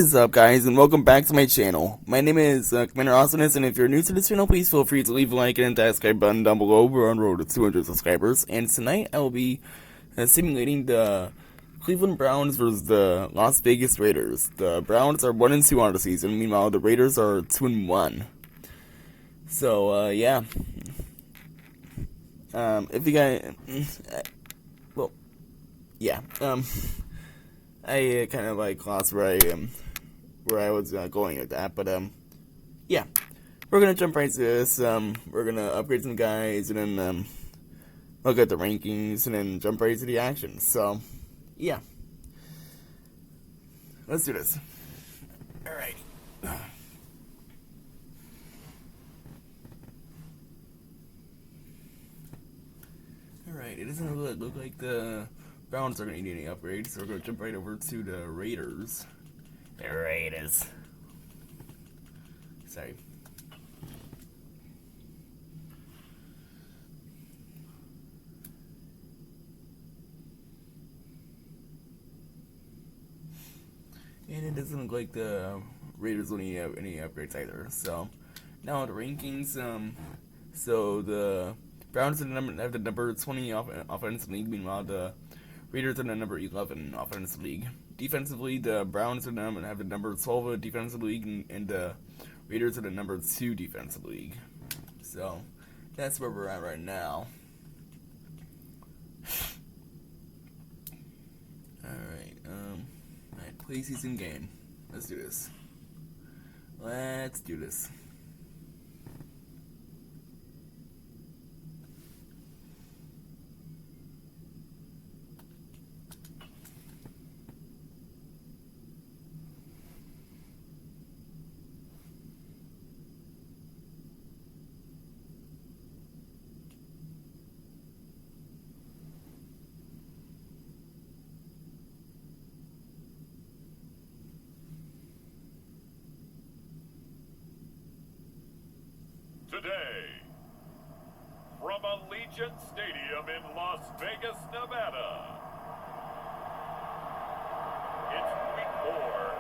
What is up, guys, and welcome back to my channel. My name is Commander Awesomeness, and if you're new to this channel, please feel free to leave a like and hit that subscribe button down below. We're on the road to 200 subscribers, and tonight I will be simulating the Cleveland Browns versus the Las Vegas Raiders. The Browns are 1-2 on the season, meanwhile the Raiders are 2-1. So yeah. If you guys, well, yeah. I kind of like lost where I was going with that, but yeah, we're gonna jump right to this. We're gonna upgrade some guys, and then look at the rankings, and then jump right to the action. So, yeah, let's do this. All right. All right. It doesn't really look like the Browns are gonna need any upgrades, so we're gonna jump right over to the Raiders. The Raiders. Sorry. And it doesn't look like the Raiders will need any upgrades either. So now the rankings. So the Browns have the number 20 offense league. Meanwhile, the Raiders are the number 11 offense league. Defensively, the Browns have the number 12 defensive league, and the Raiders are the number 2 defensive league. So that's where we're at right now. Alright, preseason game. Let's do this. Let's do this. Today, from Allegiant Stadium in Las Vegas, Nevada, it's week 4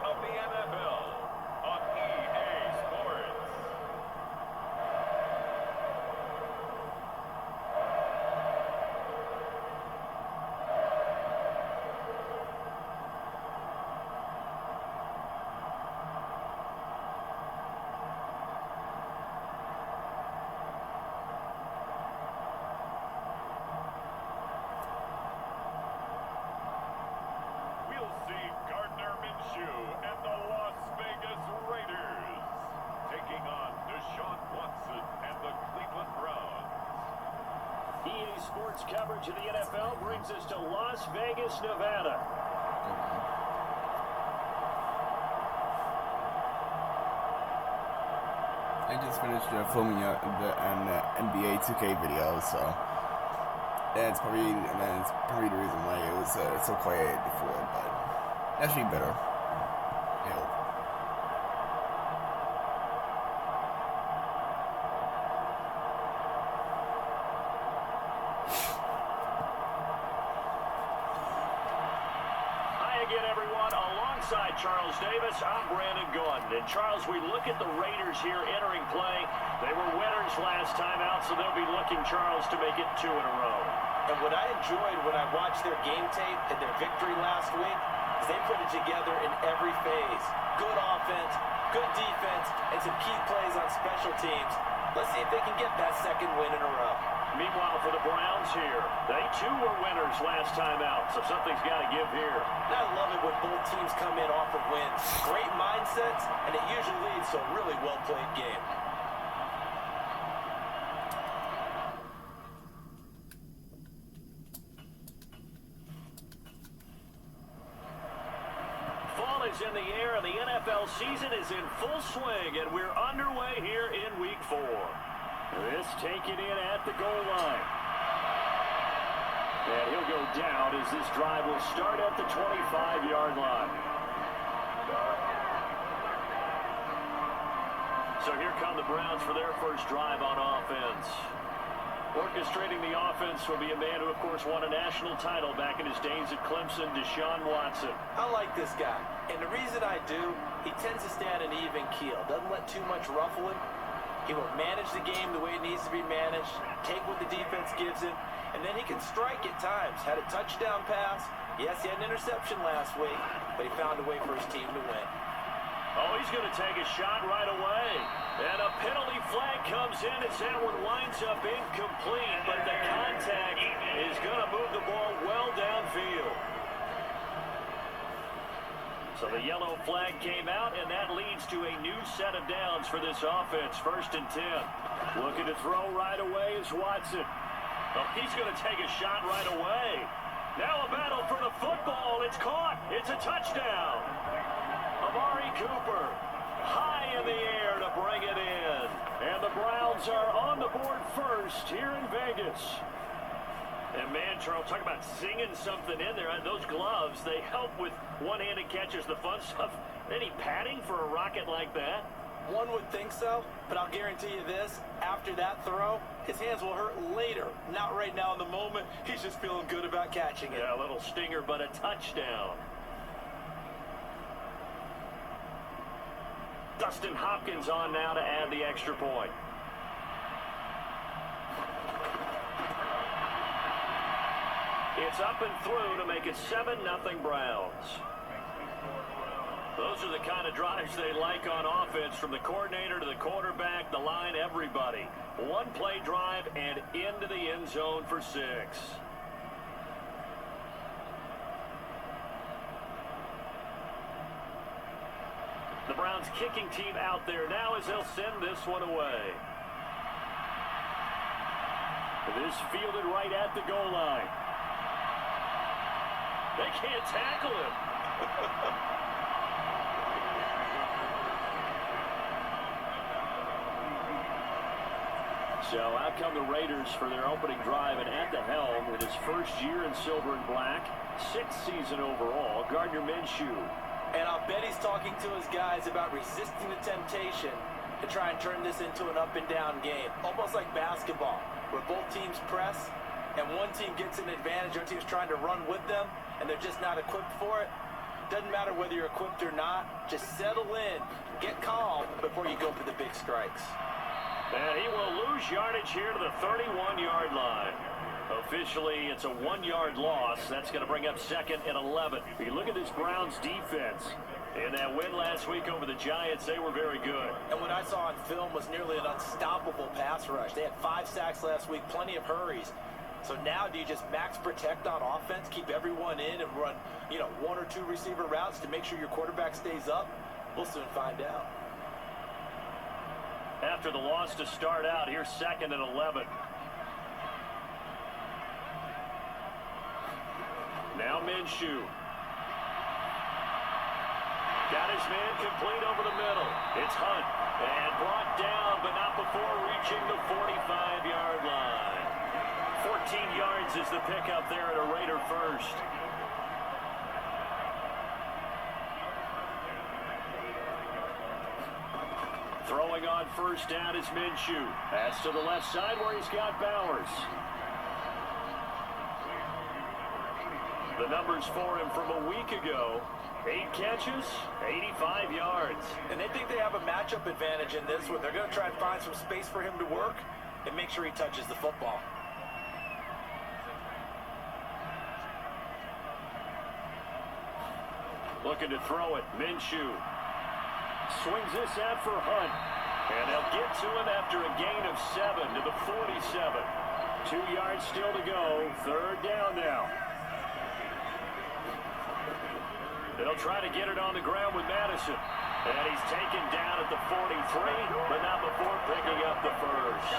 of the NFL on EA Sports. And the Las Vegas Raiders taking on Deshaun Watson and the Cleveland Browns. EA Sports coverage of the NFL brings us to Las Vegas, Nevada. I just finished filming an NBA 2K video, so that's probably the reason why it was so quiet before. But that should be better. I hope. Hi again, everyone. Alongside Charles Davis, I'm Brandon Gunn. And Charles, we look at the Raiders here entering play. They were winners last time out, so they'll be looking, Charles, to make it 2 in a row. And what I enjoyed when I watched their game tape and their victory last week is they put it together in every phase. Good offense, good defense, and some key plays on special teams. Let's see if they can get that second win in a row. Meanwhile, for the Browns here, they too were winners last time out, so something's got to give here. And I love it when both teams come in off of wins. Great mindsets, and it usually leads to a really well-played game. Fall is in the air, and the NFL season is in full swing, and we're underway here in Week 4. This taken in at the goal line. And he'll go down as this drive will start at the 25-yard line. So here come the Browns for their first drive on offense. Orchestrating the offense will be a man who, of course, won a national title back in his days at Clemson, Deshaun Watson. I like this guy, and the reason I do, he tends to stay on an even keel, doesn't let too much ruffle him. He will manage the game the way it needs to be managed, take what the defense gives him, and then he can strike at times. Had a touchdown pass. Yes, he had an interception last week, but he found a way for his team to win. Oh, he's going to take a shot right away. And a penalty flag comes in as that one winds up incomplete, but the contact is going to move the ball well downfield. So the yellow flag came out, and that leads to a new set of downs for this offense. 1st and 10. Looking to throw right away is Watson. Oh, he's going to take a shot right away. Now a battle for the football. It's caught. It's a touchdown. Amari Cooper high in the air to bring it in. And the Browns are on the board first here in Vegas. And man, Charles, talk about singing something in there. Those gloves, they help with one-handed catches, the fun stuff. Any padding for a rocket like that? One would think so, but I'll guarantee you this, after that throw, his hands will hurt later. Not right now in the moment. He's just feeling good about catching it. Yeah, a little stinger, but a touchdown. Dustin Hopkins on now to add the extra point. It's up and through to make it 7-0 Browns. Those are the kind of drives they like on offense, from the coordinator to the quarterback, the line, everybody. One-play drive and into the end zone for 6. The Browns kicking team out there now as they'll send this one away. This fielded right at the goal line. They can't tackle him. So out come the Raiders for their opening drive, and at the helm with his first year in silver and black, 6th season overall, Gardner Minshew. And I'll bet he's talking to his guys about resisting the temptation to try and turn this into an up-and-down game. Almost like basketball, where both teams press, and one team gets an advantage, one team's trying to run with them, and they're just not equipped for it. Doesn't matter whether you're equipped or not. Just settle in, get calm before you go for the big strikes. And he will lose yardage here to the 31-yard line. Officially, it's a 1-yard loss. That's going to bring up 2nd and 11. If you look at this Browns defense, in that win last week over the Giants, they were very good. And what I saw on film was nearly an unstoppable pass rush. They had 5 sacks last week, plenty of hurries. So now do you just max protect on offense, keep everyone in, and run, 1 or 2 receiver routes to make sure your quarterback stays up? We'll soon find out. After the loss to start out, here's 2nd and 11. Now Minshew. Got his man complete over the middle. It's Hunt. And brought down, but not before reaching the 45-yard line. 14 yards is the pickup there at a Raider first. Throwing on first down is Minshew. Pass to the left side where he's got Bowers. The numbers for him from a week ago: 8 catches, 85 yards. And they think they have a matchup advantage in this one. They're going to try and find some space for him to work and make sure he touches the football. Looking to throw it. Minshew swings this out for Hunt. And they'll get to him after a gain of 7 to the 47. 2 yards still to go. 3rd down now. They'll try to get it on the ground with Madison. And he's taken down at the 43, but not before picking up the first.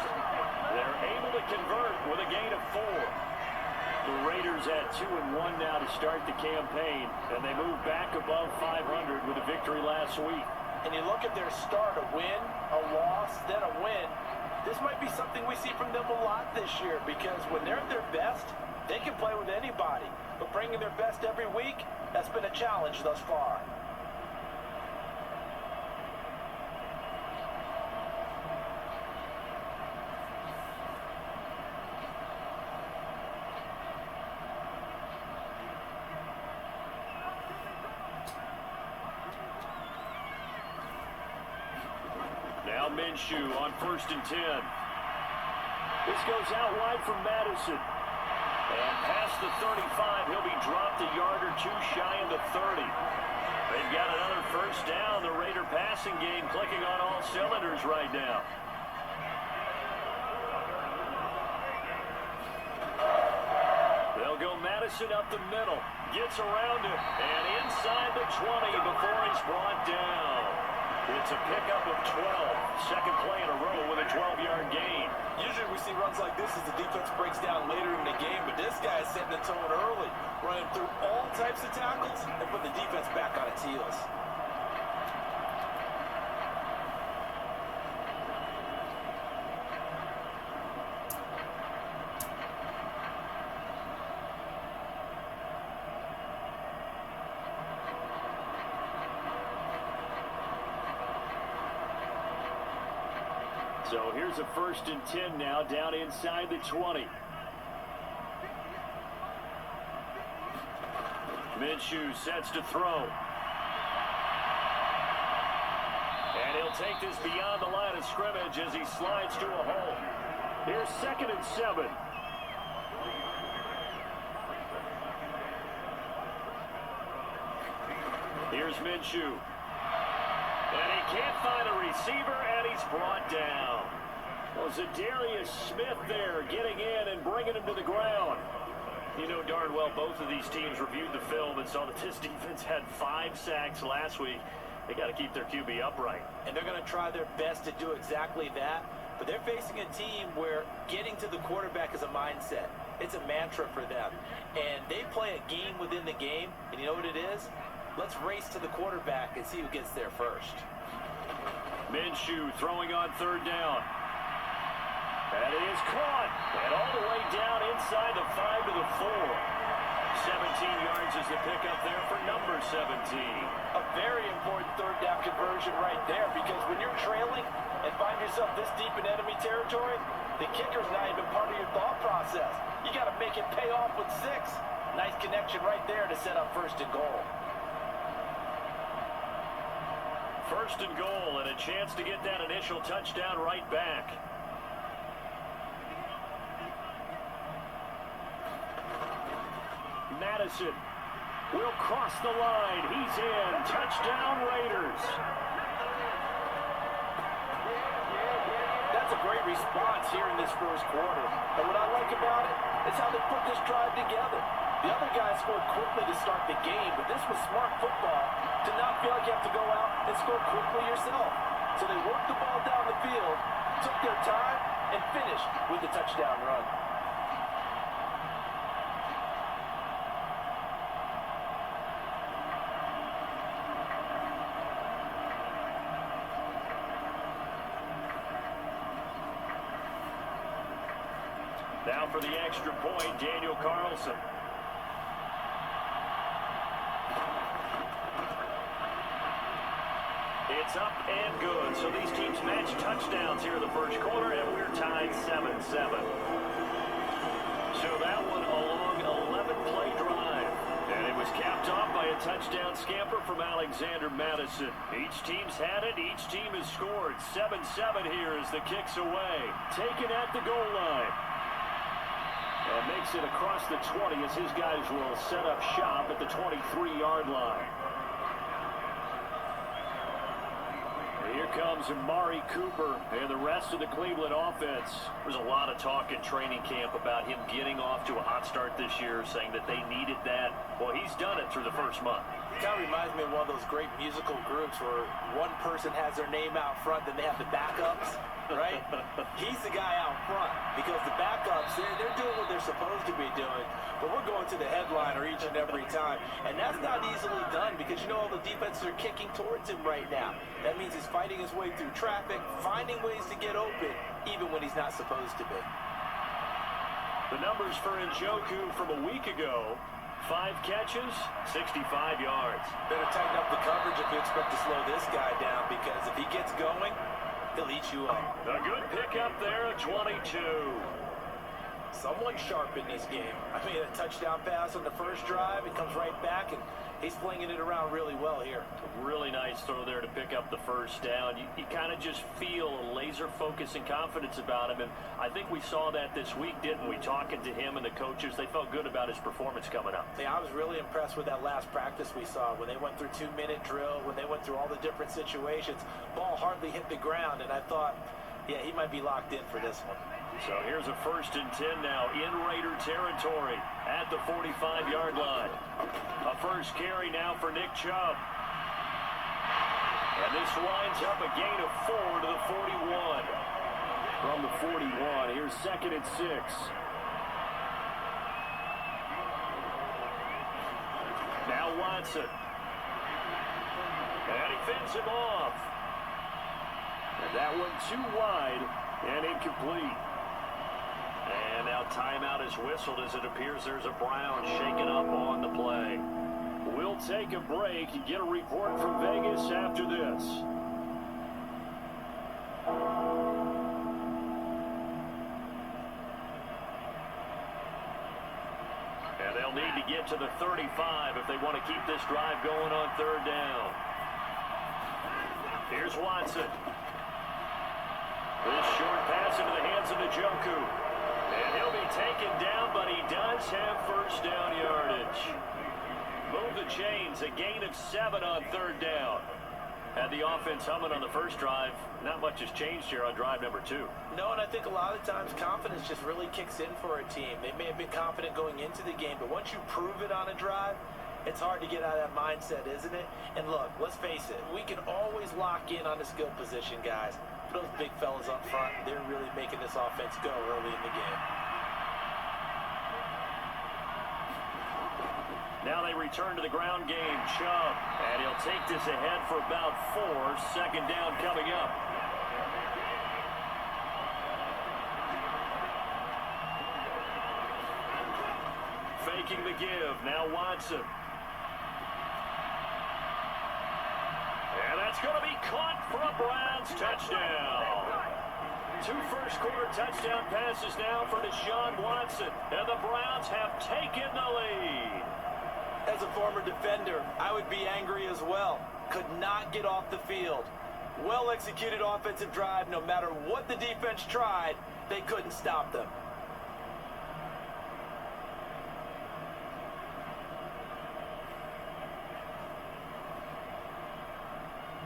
They're able to convert with a gain of 4. The Raiders at 2-1 now to start the campaign, and they move back above 500 with a victory last week. And you look at their start, a win, a loss, then a win. This might be something we see from them a lot this year, because when they're at their best, they can play with anybody. But bringing their best every week, that's been a challenge thus far. Now Minshew on 1st and 10. This goes out wide from Madison. And past the 35, he'll be dropped a yard or two shy of the 30. They've got another first down. The Raider passing game clicking on all cylinders right now. They'll go Madison up the middle. Gets around it. And inside the 20 before he's brought down. It's a pickup of 12. Second play in a row with a 12-yard gain. Usually we see runs like this as the defense breaks down later in the game, but this guy is setting the tone early, running through all types of tackles and put the defense back on its heels. So here's a 1st and 10 now, down inside the 20. Minshew sets to throw. And he'll take this beyond the line of scrimmage as he slides to a hole. Here's 2nd and 7. Here's Minshew. And he can't find a receiver, and he's brought down. Well, Zadarius Smith there getting in and bringing him to the ground. You know darn well both of these teams reviewed the film and saw that this defense had 5 sacks last week. They got to keep their QB upright. And they're going to try their best to do exactly that. But they're facing a team where getting to the quarterback is a mindset. It's a mantra for them. And they play a game within the game. And you know what it is? Let's race to the quarterback and see who gets there first. Minshew throwing on 3rd down. That is caught. And all the way down inside the 5 to the 4. 17 yards is the pickup there for number 17. A very important 3rd down conversion right there, because when you're trailing and find yourself this deep in enemy territory, the kicker's not even part of your thought process. You got to make it pay off with 6. Nice connection right there to set up 1st and goal. 1st and goal, and a chance to get that initial touchdown right back. Madison will cross the line. He's in. Touchdown, Raiders. That's a great response here in this 1st quarter. And what I like about it is how they put this drive together. The other guys scored quickly to start the game, but this was smart football to not feel like you have to go out and score quickly yourself. So they worked the ball down the field, took their time, and finished with the touchdown run. Now for the extra point, Daniel Carlson. It's up and good. So these teams match touchdowns here in the 1st quarter, and we're tied 7-7. So that one a long 11-play drive. And it was capped off by a touchdown scamper from Alexander Madison. Each team's had it. Each team has scored. 7-7 here as the kick's away. Taken at the goal line. And makes it across the 20 as his guys will set up shop at the 23-yard line. Here comes Amari Cooper and the rest of the Cleveland offense. There's a lot of talk in training camp about him getting off to a hot start this year, saying that they needed that. Well, he's done it through the 1st month. It kind of reminds me of one of those great musical groups where one person has their name out front, then they have the backups, right? He's the guy out front because the backups, they're doing what they're supposed to be doing, but we're going to the headliner each and every time. And that's not easily done because, you know, all the defenses are kicking towards him right now. That means he's fighting his way through traffic, finding ways to get open, even when he's not supposed to be. The numbers for Njoku from a week ago: 5 catches, 65 yards. Better tighten up the coverage if you expect to slow this guy down, because if he gets going, he'll eat you up. A good pickup there, 22. Someone sharp in this game. I mean, a touchdown pass on the 1st drive, it comes right back, and He's flinging it around really well here. A really nice throw there to pick up the first down. You kind of just feel a laser focus and confidence about him, and I think we saw that this week, didn't we? Talking to him and the coaches, they felt good about his performance coming up. Yeah, I was really impressed with that last practice we saw when they went through 2-minute drill, when they went through all the different situations. Ball hardly hit the ground, and I thought, yeah, he might be locked in for this one. So here's a 1st and 10 now in Raider territory at the 45-yard line. A first carry now for Nick Chubb. And this winds up a gain of 4 to the 41. From the 41, here's 2nd and 6. Now Watson. And he fends him off. And that one too wide and incomplete. And now timeout is whistled as it appears there's a Brown shaken up on the play. We'll take a break and get a report from Vegas after this. And they'll need to get to the 35 if they want to keep this drive going on 3rd down. Here's Watson. This short pass into the hands of Njoku. And he'll be taken down, but he does have 1st down yardage. Move the chains, a gain of 7 on 3rd down. Had the offense humming on the first drive. Not much has changed here on drive number 2. No, and I think a lot of times confidence just really kicks in for a team. They may have been confident going into the game, but once you prove it on a drive, it's hard to get out of that mindset, isn't it? And look, let's face it, we can always lock in on the skill position, guys. Those big fellas up front, they're really making this offense go early in the game. Now they return to the ground game. Chubb, and he'll take this ahead for about 4. 2nd down coming up. Faking the give. Now Watson. And that's going to be caught for a Browns touchdown. 2 first-quarter touchdown passes now for Deshaun Watson. And the Browns have taken the lead. As a former defender, I would be angry as well. Could not get off the field. Well-executed offensive drive. No matter what the defense tried, they couldn't stop them.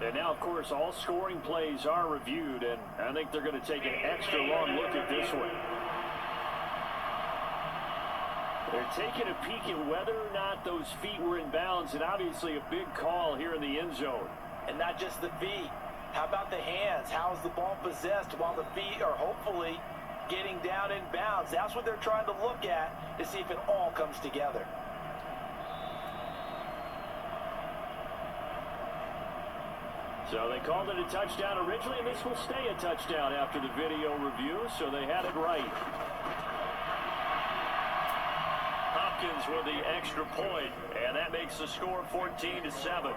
And now, of course, all scoring plays are reviewed, and I think they're going to take an extra long look at this one. They're taking a peek at whether or not those feet were in bounds, and obviously a big call here in the end zone. And not just the feet. How about the hands? How is the ball possessed while the feet are hopefully getting down in bounds? That's what they're trying to look at to see if it all comes together. So they called it a touchdown originally, and this will stay a touchdown after the video review, so they had it right. Hopkins with the extra point, and that makes the score 14-7.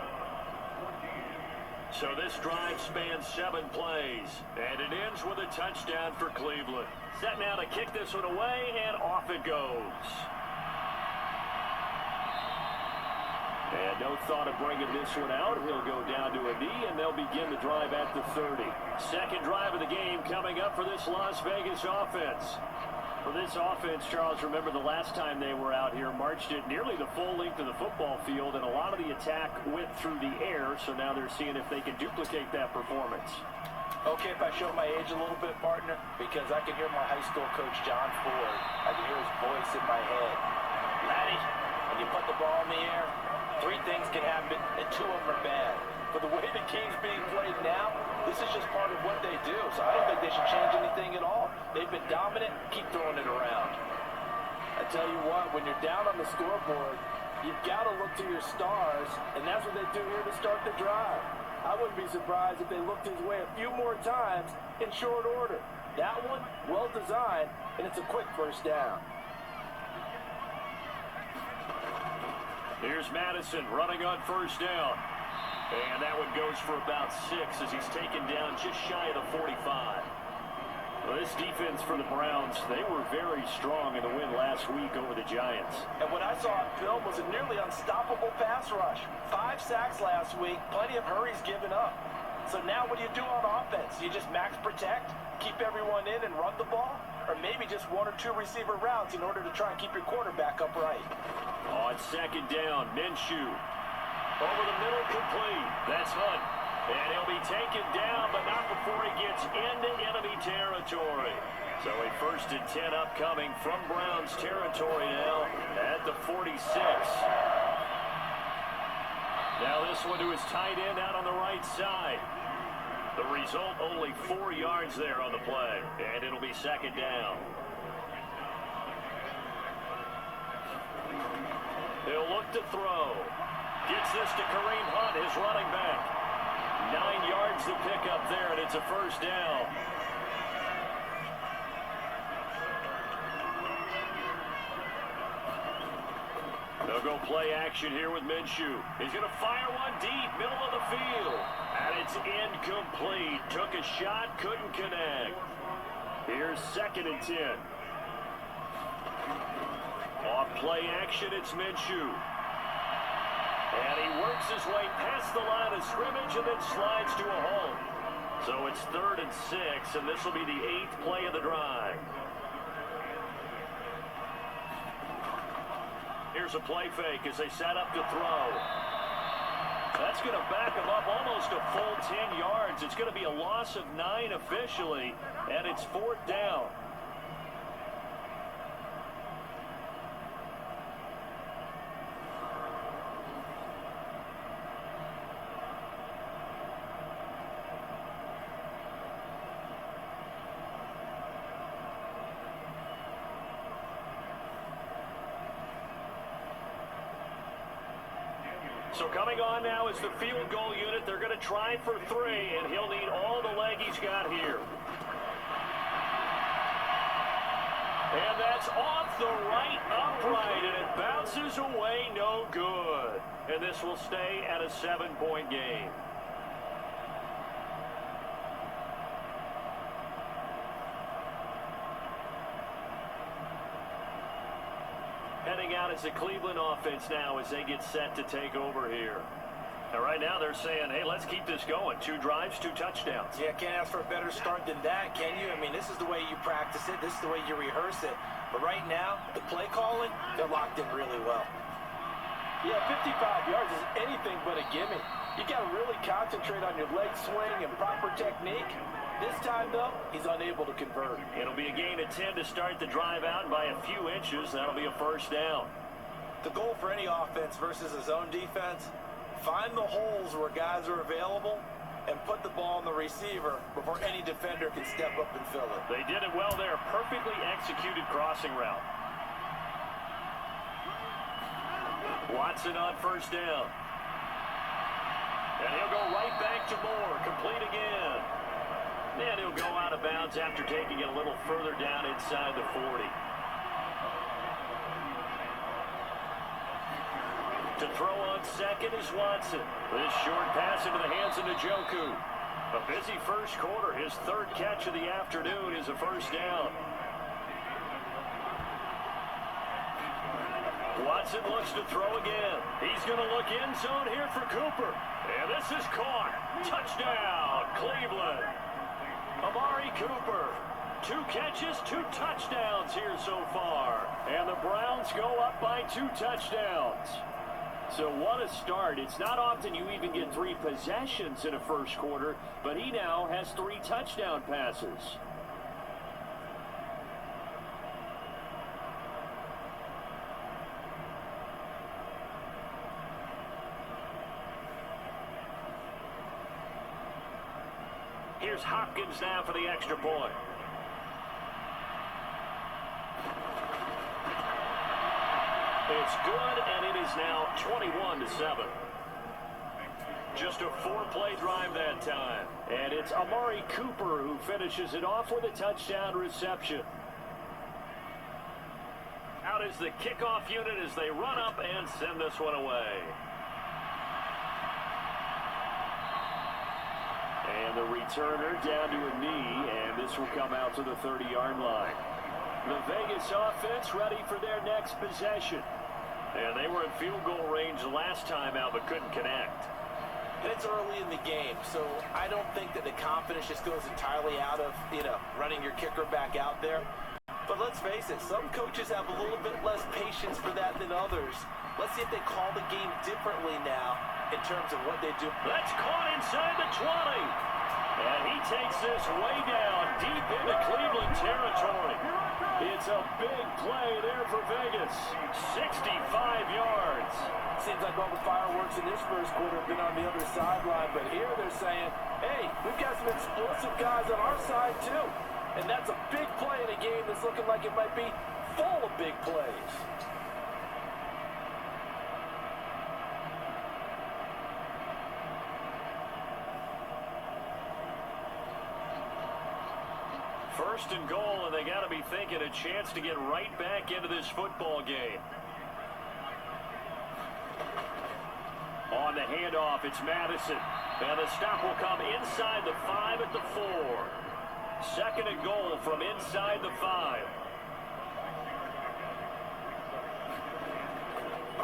So this drive spans 7 plays, and it ends with a touchdown for Cleveland. Set now to kick this one away, and off it goes. And no thought of bringing this one out. He'll go down to a knee, and they'll begin the drive at the 30. Second drive of the game coming up for this Las Vegas offense. For this offense, Charles, remember the last time they were out here, marched it nearly the full length of the football field, and a lot of the attack went through the air, so now they're seeing if they can duplicate that performance. Okay, if I show my age a little bit, partner, because I can hear my high school coach, John Ford. I can hear his voice in my head. Laddie, when you put the ball in the air, 3 things can happen, and 2 of them are bad. But the way the game's being played now, this is just part of what they do. So I don't think they should change anything at all. They've been dominant. Keep throwing it around. I tell you what, when you're down on the scoreboard, you've got to look to your stars, and that's what they do here to start the drive. I wouldn't be surprised if they looked his way a few more times in short order. That one, well designed, and it's a quick first down. Here's Madison running on first down. And that one goes for about 6 as he's taken down just shy of the 45. Well, this defense for the Browns, they were very strong in the win last week over the Giants. And what I saw on film was a nearly unstoppable pass rush. 5 sacks last week, plenty of hurries given up. So now what do you do on offense? You just max protect, keep everyone in and run the ball? Or maybe just 1 or 2 receiver routes in order to try and keep your quarterback upright? On second down, Minshew. Over the middle, complete. That's Hunt. And he'll be taken down, but not before he gets into enemy territory. So a 1st and 10 upcoming from Browns territory now at the 46. Now this one to his tight end out on the right side. The result, only 4 yards there on the play, and it'll be second down. He'll look to throw. Gets this to Kareem Hunt, his running back. 9 yards to pick up there, and it's a 1st down. They'll go play action here with Minshew. He's going to fire one deep, middle of the field. And it's incomplete. Took a shot, couldn't connect. Here's 2nd and 10. Off play action, it's Minshew. And he works his way past the line of scrimmage and then slides to a hole. So it's 3rd and 6, and this will be the 8th play of the drive. Here's a play fake as they set up to throw. That's going to back him up almost a full 10 yards. It's going to be a loss of 9 officially, and it's 4th down. So coming on now is the field goal unit. They're going to try for 3, and he'll need all the leg he's got here. And that's off the right upright, and it bounces away, no good. And this will stay at a 7-point game. Heading out as the Cleveland offense now as they get set to take over here. And right now they're saying, hey, let's keep this going. 2 drives, 2 touchdowns. Yeah, can't ask for a better start than that, can you? I mean, this is the way you practice it. This is the way you rehearse it. But right now, the play calling, they're locked in really well. Yeah, 55 yards is anything but a gimme. You got to really concentrate on your leg swing and proper technique. This time, though, he's unable to convert. It'll be a gain of 10 to start the drive out by a few inches. That'll be a 1st down. The goal for any offense versus a zone defense, find the holes where guys are available and put the ball on the receiver before any defender can step up and fill it. They did it well there. Perfectly executed crossing route. Watson on 1st down. And he'll go right back to Moore. Complete again. And he'll go out of bounds after taking it a little further down inside the 40. To throw on 2nd is Watson. This short pass into the hands of Njoku. A busy 1st quarter. His 3rd catch of the afternoon is a 1st down. Watson looks to throw again. He's going to look end zone here for Cooper. And this is caught. Touchdown, Cleveland. Amari Cooper. 2 catches, 2 touchdowns here so far. And the Browns go up by 2 touchdowns. So what a start. It's not often you even get 3 possessions in a 1st quarter, but he now has 3 touchdown passes. Here's Hopkins now for the extra point. It's good, and it is now 21-7. Just a 4-play drive that time. And it's Amari Cooper who finishes it off with a touchdown reception. Out is the kickoff unit as they run up and send this one away. And the returner down to a knee, and this will come out to the 30-yard line. The Vegas offense ready for their next possession. And they were in field goal range last time out, but couldn't connect. And it's early in the game, so I don't think that the confidence just goes entirely out of, running your kicker back out there. But let's face it, some coaches have a little bit less patience for that than others. Let's see if they call the game differently now in terms of what they do. That's caught inside the 20. And he takes this way down, deep into Cleveland territory. It's a big play there for Vegas. 65 yards. Seems like all the fireworks in this first quarter have been on the other sideline, but here they're saying, hey, we've got some explosive guys on our side too. And that's a big play in a game that's looking like it might be full of big plays. First and goal, and they got to be thinking a chance to get right back into this football game. On the handoff, it's Madison. And the stop will come inside the 5 at the 4. Second and goal from inside the 5.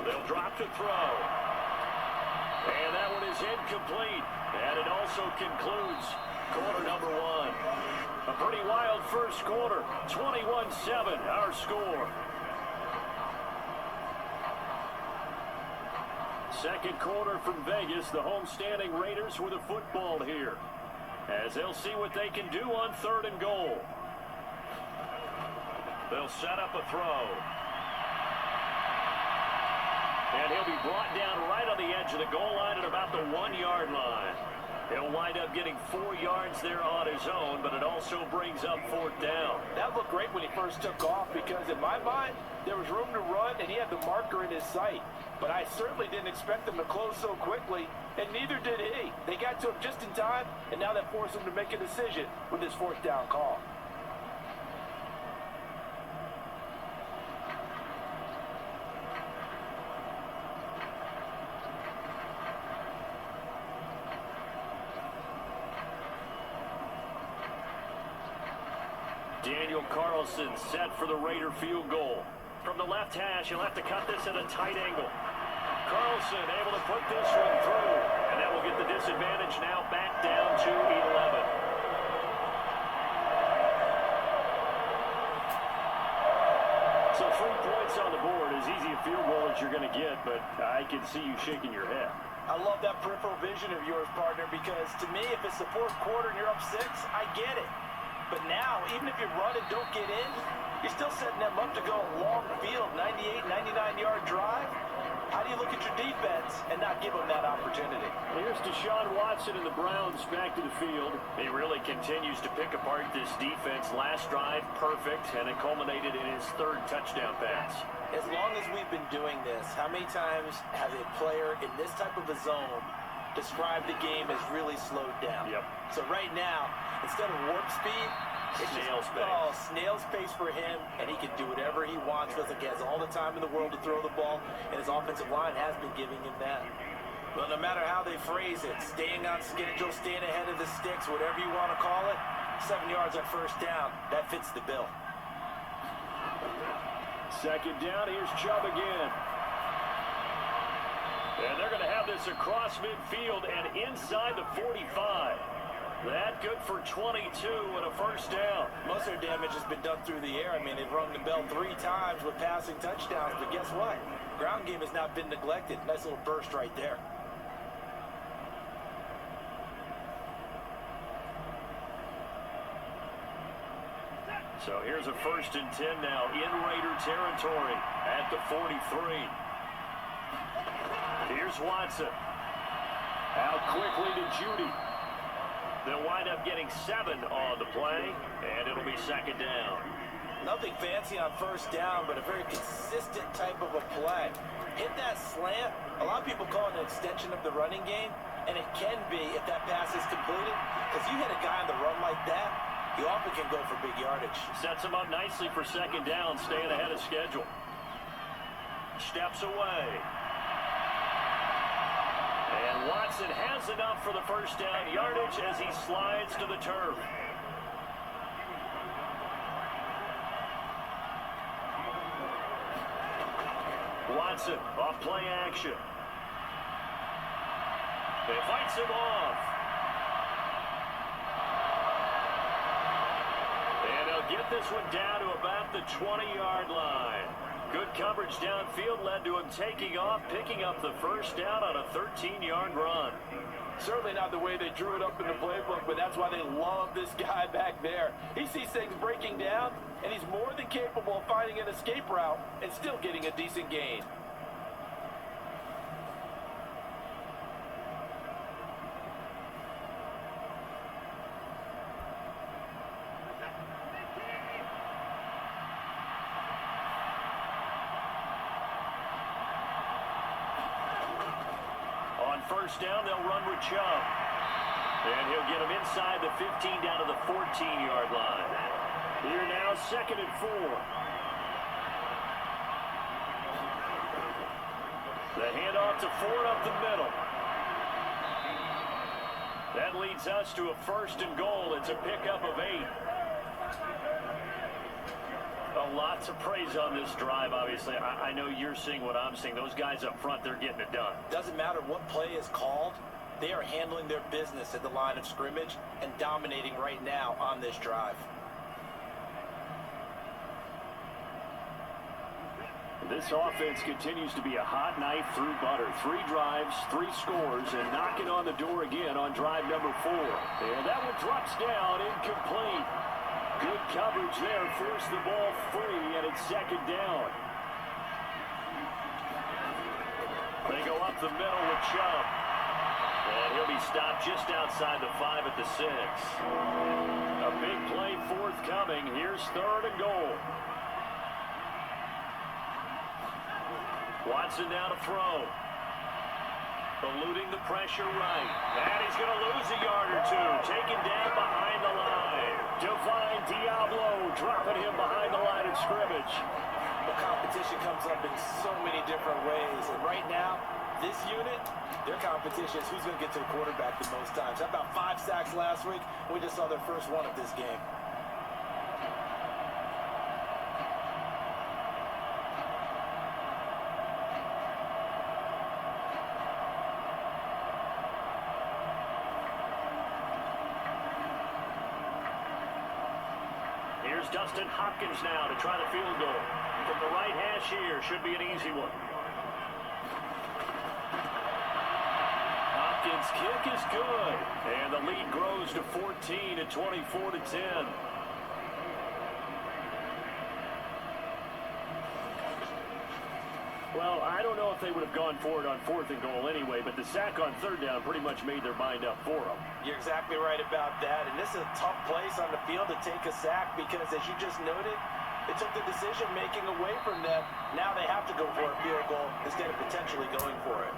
They'll drop to throw. And that one is incomplete. And it also concludes quarter number 1. A pretty wild first quarter. 21-7, our score. Second quarter from Vegas. The homestanding Raiders with the football here, as they'll see what they can do on third and goal. They'll set up a throw. And he'll be brought down right on the edge of the goal line at about the 1-yard line. He'll wind up getting 4 yards there on his own, but it also brings up fourth down. That looked great when he first took off because in my mind, there was room to run and he had the marker in his sight. But I certainly didn't expect them to close so quickly, and neither did he. They got to him just in time, and now that forced him to make a decision with this fourth down call. Daniel Carlson set for the Raider field goal. From the left hash, he'll have to cut this at a tight angle. Carlson able to put this one through. And that will get the disadvantage now back down to 11. So 3 points on the board, as easy a field goal as you're going to get, but I can see you shaking your head. I love that peripheral vision of yours, partner, because to me, if it's the fourth quarter and you're up 6, I get it. But now, even if you run and don't get in, you're still setting them up to go a long field, 98, 99-yard drive. How do you look at your defense and not give them that opportunity? Here's Deshaun Watson and the Browns back to the field. He really continues to pick apart this defense. Last drive, perfect, and it culminated in his 3rd touchdown pass. As long as we've been doing this, how many times has a player in this type of a zone described the game as really slowed down? Yep. So right now, instead of warp speed, it's snail's pace. Oh, snail's pace for him, and he can do whatever he wants. Feels like he has all the time in the world to throw the ball, and his offensive line has been giving him that. But no matter how they phrase it, staying on schedule, staying ahead of the sticks, whatever you want to call it, 7 yards on first down, that fits the bill. Second down, here's Chubb again. And they're going to have this across midfield and inside the 45. That good for 22 and a first down. Most of their damage has been done through the air. I mean, they've rung the bell 3 times with passing touchdowns, but guess what? Ground game has not been neglected. Nice little burst right there. So here's a 1st and 10 now in Raider territory at the 43. Here's Watson. Out quickly to Judy. They'll wind up getting 7 on the play, and it'll be second down. Nothing fancy on first down, but a very consistent type of a play. Hit that slant. A lot of people call it an extension of the running game, and it can be if that pass is completed, because you hit a guy on the run like that, you often can go for big yardage. Sets him up nicely for second down, staying ahead of schedule. Steps away. And Watson has enough for the first down yardage as he slides to the turf. Watson off play action. They fights him off. And they'll get this one down to about the 20-yard line. Good coverage downfield led to him taking off, picking up the first down on a 13-yard run. Certainly not the way they drew it up in the playbook, but that's why they love this guy back there. He sees things breaking down, and he's more than capable of finding an escape route and still getting a decent gain. First down, they'll run with Chubb. And he'll get him inside the 15 down to the 14-yard line. Here now, 2nd and 4. The handoff to Ford up the middle. That leads us to a 1st and goal. It's a pickup of 8. Lots of praise on this drive, obviously. I know you're seeing what I'm seeing. Those guys up front, they're getting it done. Doesn't matter what play is called. They are handling their business at the line of scrimmage and dominating right now on this drive. This offense continues to be a hot knife through butter. 3 drives, 3 scores, and knocking on the door again on drive number 4. And that one drops down, incomplete. Good coverage there, forced the ball free, and it's 2nd down. They go up the middle with Chubb. And he'll be stopped just outside the 5 at the 6. A big play forthcoming. Here's 3rd and goal. Watson now to throw. Eluding the pressure right. And he's going to lose a yard or 2. Taken down behind the line. Divine Diablo dropping him behind the line of scrimmage. The competition comes up in so many different ways. And right now, this unit, their competition is who's going to get to the quarterback the most times. How about 5 sacks last week? We just saw their first one of this game. Here's Dustin Hopkins now to try the field goal. From the right hash here, should be an easy one. Hopkins' kick is good. And the lead grows to 14 at 24-10. Well, I don't know if they would have gone for it on 4th and goal anyway, but the sack on 3rd down pretty much made their mind up for them. You're exactly right about that. And this is a tough place on the field to take a sack because, as you just noted, it took the decision-making away from them. Now they have to go for a field goal instead of potentially going for it.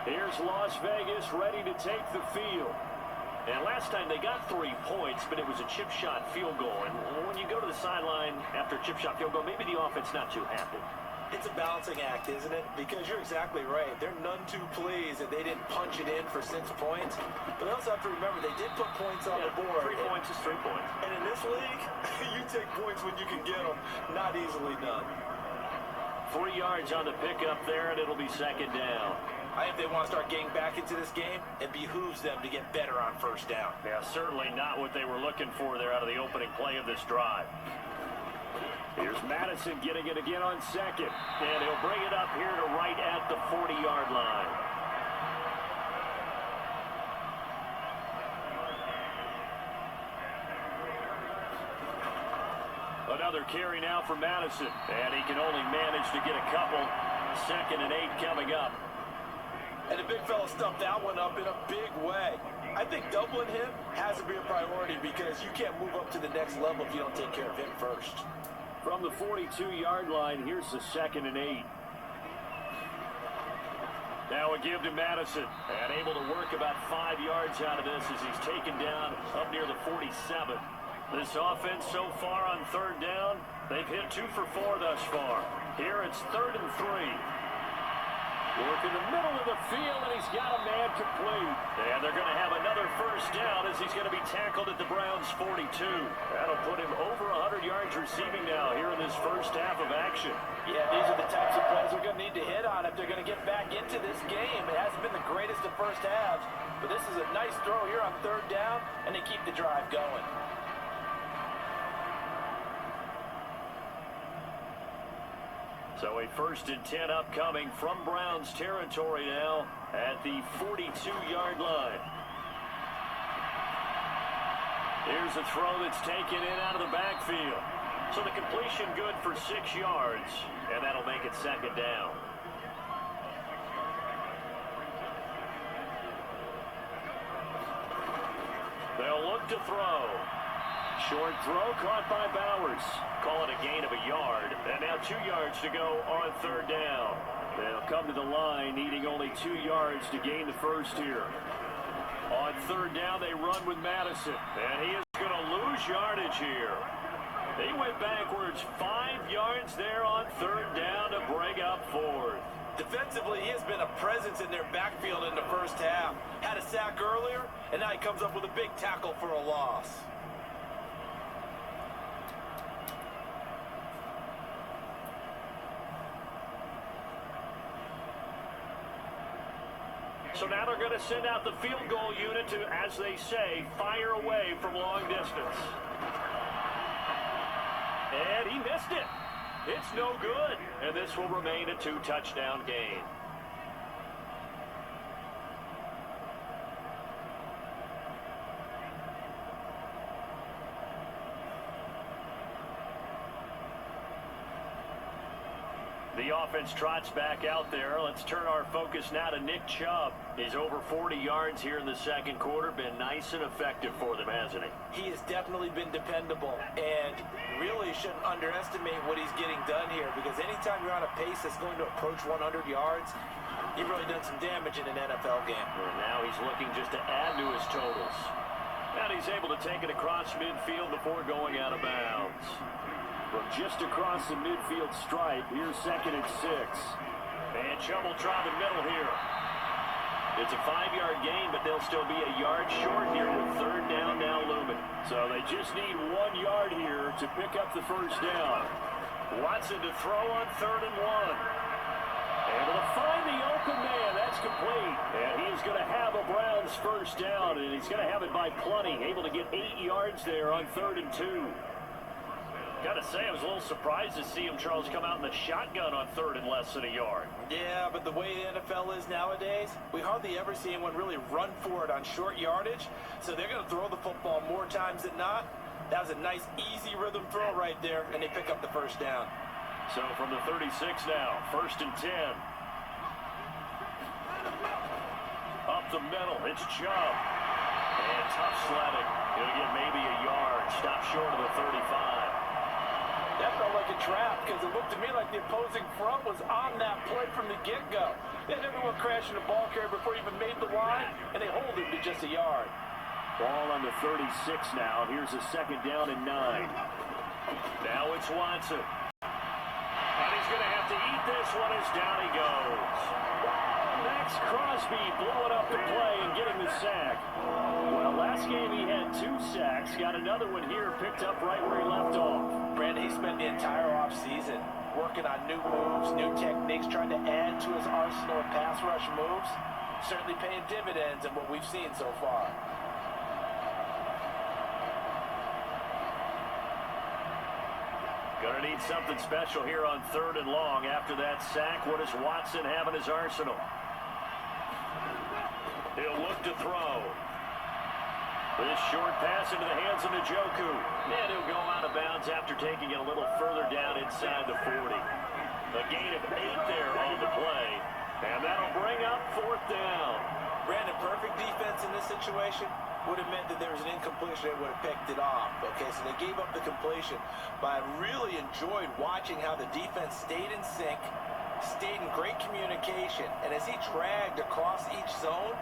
Here's Las Vegas ready to take the field. And last time they got 3 points, but it was a chip shot field goal. And when you go to the sideline after a chip shot field goal, maybe the offense not too happy. It's a balancing act, isn't it? Because you're exactly right. They're none too pleased that they didn't punch it in for 6 points. But they also have to remember they did put points on the board. 3 points is 3 points. And in this league, you take points when you can get them. Not easily done. 3 yards on the pickup there, and it'll be 2nd down. I think they want to start getting back into this game. It behooves them to get better on 1st down. Yeah, certainly not what they were looking for there out of the opening play of this drive. Here's Madison getting it again on 2nd. And he'll bring it up here to right at the 40-yard line. Another carry now for Madison. And he can only manage to get a couple. 2nd and 8 coming up. And the big fella stuffed that one up in a big way. I think doubling him has to be a priority because you can't move up to the next level if you don't take care of him first. From the 42-yard line, here's the 2nd and 8. Now a give to Madison. And able to work about 5 yards out of this as he's taken down up near the 47. This offense so far on 3rd down, they've hit 2 for 4 thus far. Here it's 3rd and 3. Work in the middle of the field, and he's got a man complete. And they're going to have another first down as he's going to be tackled at the Browns' 42. That'll put him over 100 yards receiving now here in this first half of action. Yeah, these are the types of plays they're going to need to hit on if they're going to get back into this game. It hasn't been the greatest of first halves, but this is a nice throw here on 3rd down, and they keep the drive going. So a 1st and 10 upcoming from Browns territory now at the 42-yard line. Here's a throw that's taken in out of the backfield. So the completion good for 6 yards, and that'll make it 2nd down. They'll look to throw. Short throw caught by Bowers. Call it a gain of a yard. And now 2 yards to go on 3rd down. They'll come to the line needing only 2 yards to gain the first here. On 3rd down, they run with Madison. And he is going to lose yardage here. He went backwards 5 yards there on 3rd down to bring up 4th. Defensively, he has been a presence in their backfield in the first half. Had a sack earlier, and now he comes up with a big tackle for a loss. So now they're going to send out the field goal unit to, as they say, fire away from long distance. And he missed it. It's no good. And this will remain a 2-touchdown game. The offense trots back out there. Let's turn our focus now to Nick Chubb. He's over 40 yards here in the 2nd quarter. Been nice and effective for them, hasn't he? He has definitely been dependable, and really shouldn't underestimate what he's getting done here, because anytime you're on a pace that's going to approach 100 yards, you've really done some damage in an NFL game. And now he's looking just to add to his totals. And he's able to take it across midfield before going out of bounds. From just across the midfield stripe, here's 2nd and 6. And Chubb will try the middle here. It's a 5-yard gain, but they'll still be a yard short here with 3rd down now looming. So they just need 1 yard here to pick up the first down. Watson to throw on 3rd and 1. Able to find the open man. That's complete. And he's going to have a Browns first down, and he's going to have it by plenty. Able to get 8 yards there on 3rd and 2. Gotta say, I was a little surprised to see him, Charles, come out in the shotgun on 3rd and less than a yard. Yeah, but the way the NFL is nowadays, we hardly ever see anyone really run for it on short yardage. So they're going to throw the football more times than not. That was a nice, easy rhythm throw right there, and they pick up the first down. So from the 36 now, 1st and 10. Up the middle, it's Chubb. And tough sledding. He'll get maybe a yard. Stop short of the 35. That felt like a trap, because it looked to me like the opposing front was on that play from the get-go. They had everyone crashing the ball carrier before he even made the line, and they hold him to just a yard. Ball on the 36 now. Here's a 2nd down and 9. Now it's Watson. And he's going to have to eat this one as down he goes. Max Crosby blowing up the play and getting the sack. Well, last game he had 2 sacks. Got another one here picked up right where he left off. Brandon, he spent the entire offseason working on new moves, new techniques, trying to add to his arsenal of pass rush moves. Certainly paying dividends in what we've seen so far. Gonna need something special here on 3rd and long. After that sack, what does Watson have in his arsenal? He'll look to throw. This short pass into the hands of Njoku. And he'll go out of bounds after taking it a little further down inside the 40. A gain of 8 there on the play. And that'll bring up 4th down. Brandon, perfect defense in this situation would have meant that there was an incompletion. They would have picked it off. Okay, so they gave up the completion. But I really enjoyed watching how the defense stayed in sync, stayed in great communication. And as he dragged across each zone,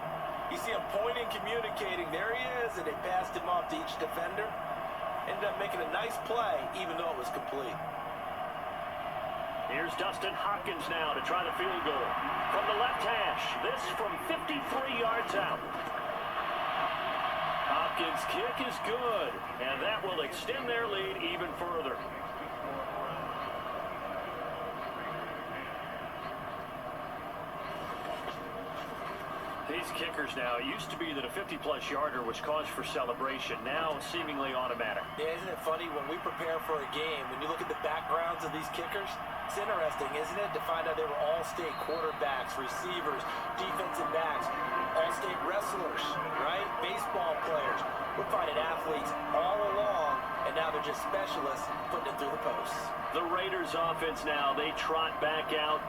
you see him pointing, communicating. There he is, and they passed him off to each defender. Ended up making a nice play, even though it was complete. Here's Dustin Hopkins now to try the field goal. From the left hash, this from 53 yards out. Hopkins' kick is good, and that will extend their lead even further. These kickers now, it used to be that a 50-plus yarder was cause for celebration. Now, seemingly automatic. Yeah, isn't it funny when we prepare for a game, when you look at the backgrounds of these kickers, it's interesting, isn't it, to find out they were all-state quarterbacks, receivers, defensive backs, all-state wrestlers, right? Baseball players. We're finding athletes all along, and now they're just specialists putting it through the posts. The Raiders offense now, they trot back out.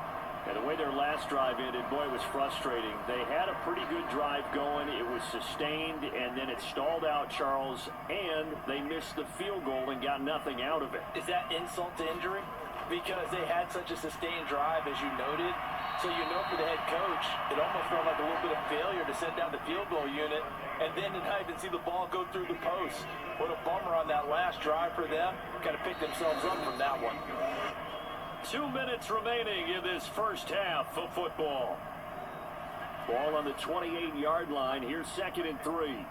And the way their last drive ended, boy, it was frustrating. They had a pretty good drive going. It was sustained, and then it stalled out, Charles, and they missed the field goal and got nothing out of it. Is that insult to injury? Because they had such a sustained drive, as you noted. So you know for the head coach, it almost felt like a little bit of failure to send down the field goal unit and then to not even see the ball go through the post. What a bummer on that last drive for them. Kind of picked themselves up from that one. 2 minutes remaining in this first half of football. Ball on the 28-yard line. Here's 2nd and 3.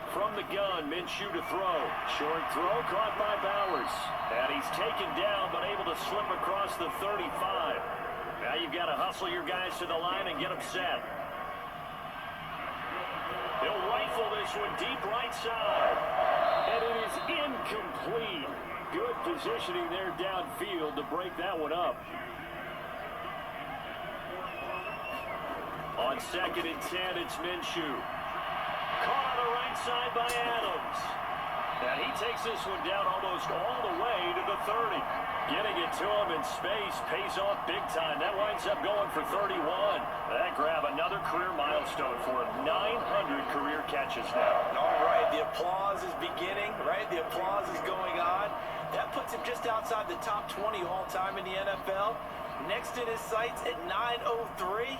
From the gun, Minshew to throw. Short throw caught by Bowers. And he's taken down, but able to slip across the 35. Now you've got to hustle your guys to the line and get them set. He'll rifle this one deep right side. And it is incomplete. Good positioning there downfield to break that one up. On 2nd and 10, it's Minshew. Caught on the right side by Adams. And he takes this one down almost all the way to the 30. Getting it to him in space pays off big time. That winds up going for 31. That grab another career milestone for him. 900 career catches now. All right, the applause is beginning, right? The applause is going on. That puts him just outside the top 20 all-time in the NFL. Next in his sights at 9:03,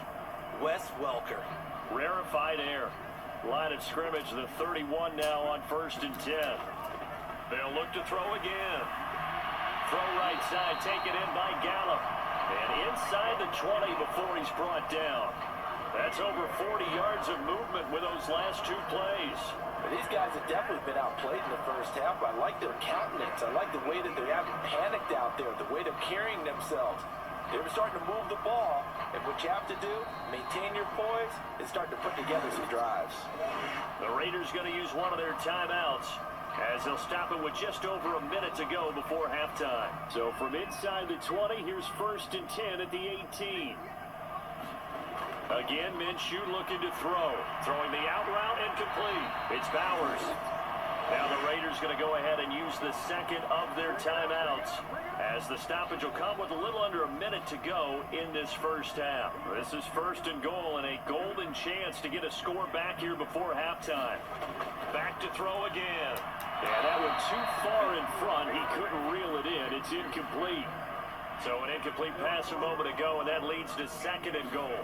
Wes Welker. Rarefied air. Line of scrimmage, the 31 now on 1st and 10. They'll look to throw again. Throw right side, taken in by Gallup. And inside the 20 before he's brought down. That's over 40 yards of movement with those last 2 plays. These guys have definitely been outplayed in the first half. I like their countenance. I like the way that they haven't panicked out there, the way they're carrying themselves. They were starting to move the ball, and what you have to do, maintain your poise, and start to put together some drives. The Raiders going to use one of their timeouts as they'll stop it with just over a minute to go before halftime. So from inside the 20, here's 1st and 10 at the 18. Again, Minshew looking to throw. Throwing the out route incomplete. It's Bowers. Now the Raiders going to go ahead and use the second of their timeouts as the stoppage will come with a little under a minute to go in this first half. This is 1st and goal and a golden chance to get a score back here before halftime. Back to throw again. And that one too far in front. He couldn't reel it in. It's incomplete. So an incomplete pass a moment ago, and that leads to 2nd and goal.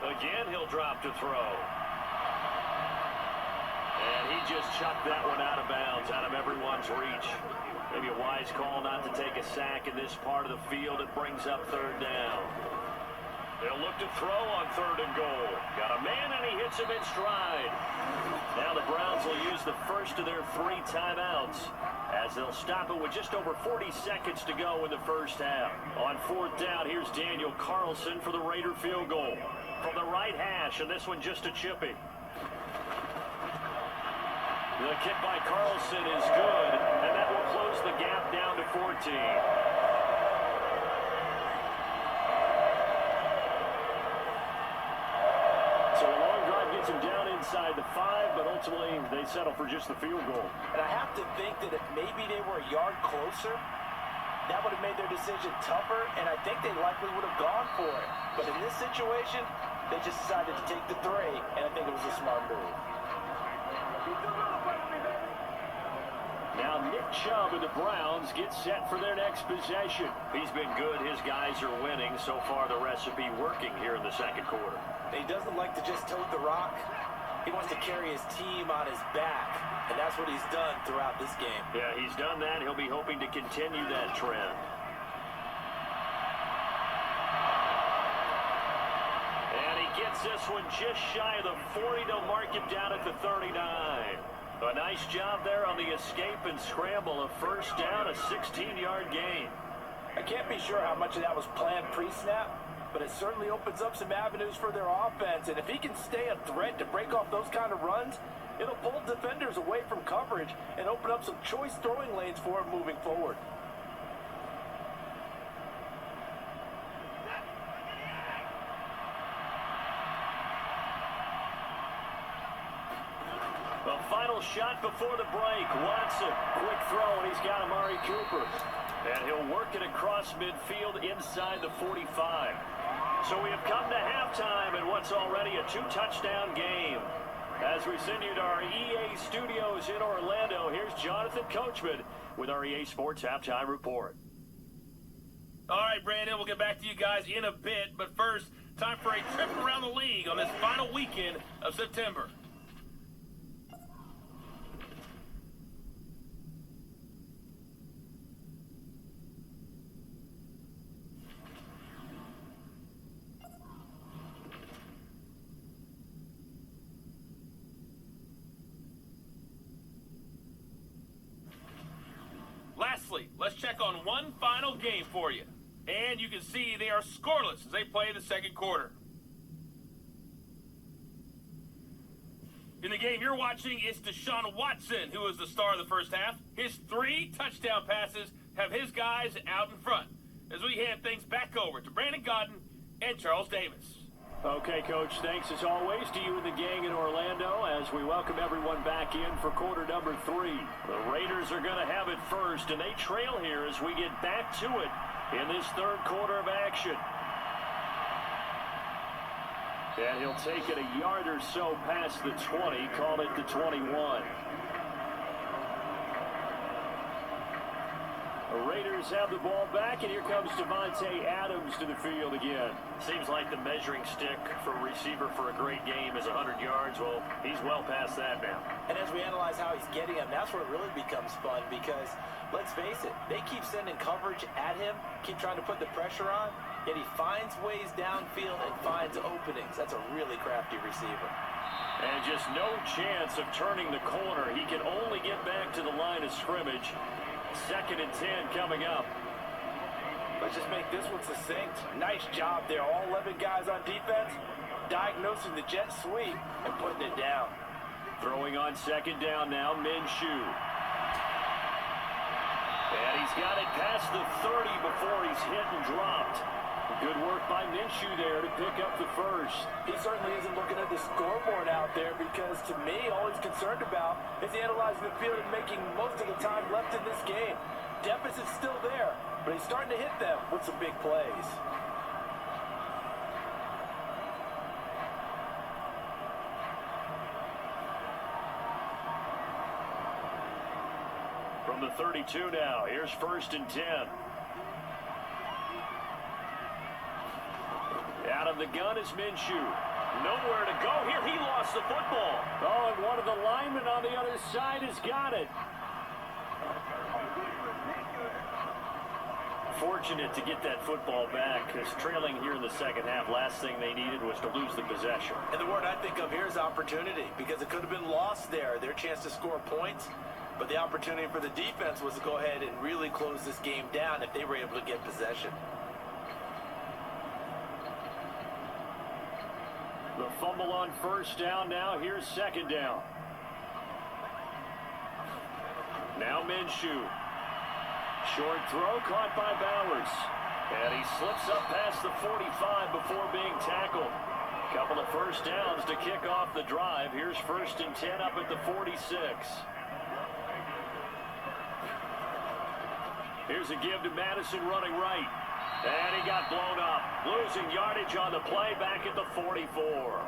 Again, he'll drop to throw. And he just chucked that one out of bounds, out of everyone's reach. Maybe a wise call not to take a sack in this part of the field. It brings up 3rd down. They'll look to throw on 3rd and goal. Got a man, and he hits him in stride. Now the Browns will use the first of their 3 timeouts as they'll stop it with just over 40 seconds to go in the first half. On 4th down, here's Daniel Carlson for the Raider field goal. From the right hash, and this one just a chippy. The kick by Carlson is good, and that will close the gap down to 14. So a long drive gets him down inside the 5, but ultimately they settle for just the field goal. And I have to think that if maybe they were a yard closer, that would have made their decision tougher, and I think they likely would have gone for it. But in this situation, they just decided to take the 3, and I think it was a smart move. Now Nick Chubb and the Browns get set for their next possession. He's been good. His guys are winning. So far, the recipe working here in the 2nd quarter. He doesn't like to just tote the rock. He wants to carry his team on his back, and that's what he's done throughout this game. Yeah, he's done that. He'll be hoping to continue that trend. And he gets this one just shy of the 40 to mark him down at the 39. A nice job there on the escape and scramble. A first down, a 16-yard gain. I can't be sure how much of that was planned pre-snap, but it certainly opens up some avenues for their offense. And if he can stay a threat to break off those kind of runs, it'll pull defenders away from coverage and open up some choice throwing lanes for him moving forward. The final shot before the break. Watson, quick throw, and he's got Amari Cooper. And he'll work it across midfield inside the 45. So we have come to halftime in what's already a 2-touchdown game. As we send you to our EA studios in Orlando, here's Jonathan Coachman with our EA Sports Halftime Report. All right, Brandon, we'll get back to you guys in a bit. But first, time for a trip around the league on this final weekend of September. Lastly, let's check on one final game for you. And you can see they are scoreless as they play the second quarter. In the game you're watching, it's Deshaun Watson who is the star of the first half. His 3 touchdown passes have his guys out in front. As we hand things back over to Brandon Godden and Charles Davis. Okay, Coach, thanks as always to you and the gang in Orlando as we welcome everyone back in for quarter number 3. The Raiders are going to have it first, and they trail here as we get back to it in this third quarter of action. And he'll take it a yard or so past the 20, call it the 21. The Raiders have the ball back, and here comes Devontae Adams to the field again. Seems like the measuring stick for a receiver for a great game is 100 yards. Well, he's well past that now. And as we analyze how he's getting them, that's where it really becomes fun because, let's face it, they keep sending coverage at him, keep trying to put the pressure on, yet he finds ways downfield and finds openings. That's a really crafty receiver. And just no chance of turning the corner. He can only get back to the line of scrimmage. 2nd and 10 coming up. Let's just make this one succinct. Nice job there. All 11 guys on defense diagnosing the jet sweep and putting it down. Throwing on 2nd down now, Minshew. And he's got it past the 30 before he's hit and dropped. Good work by Minshew there to pick up the first. He certainly isn't looking at the scoreboard out there because, to me, all he's concerned about is analyzing the field and making most of the time left in this game. Deficit's still there, but he's starting to hit them with some big plays. From the 32 now, here's 1st and 10. Out of the gun is Minshew. Nowhere to go here. He lost the football. Oh, and one of the linemen on the other side has got it. Fortunate to get that football back because trailing here in the second half, last thing they needed was to lose the possession. And the word I think of here is opportunity because it could have been lost there, their chance to score points. But the opportunity for the defense was to go ahead and really close this game down if they were able to get possession. The fumble on 1st down now. Here's 2nd down. Now Minshew. Short throw caught by Bowers. And he slips up past the 45 before being tackled. Couple of 1st downs to kick off the drive. Here's 1st and 10 up at the 46. Here's a give to Madison running right. And he got blown up. Losing yardage on the play back at the 44.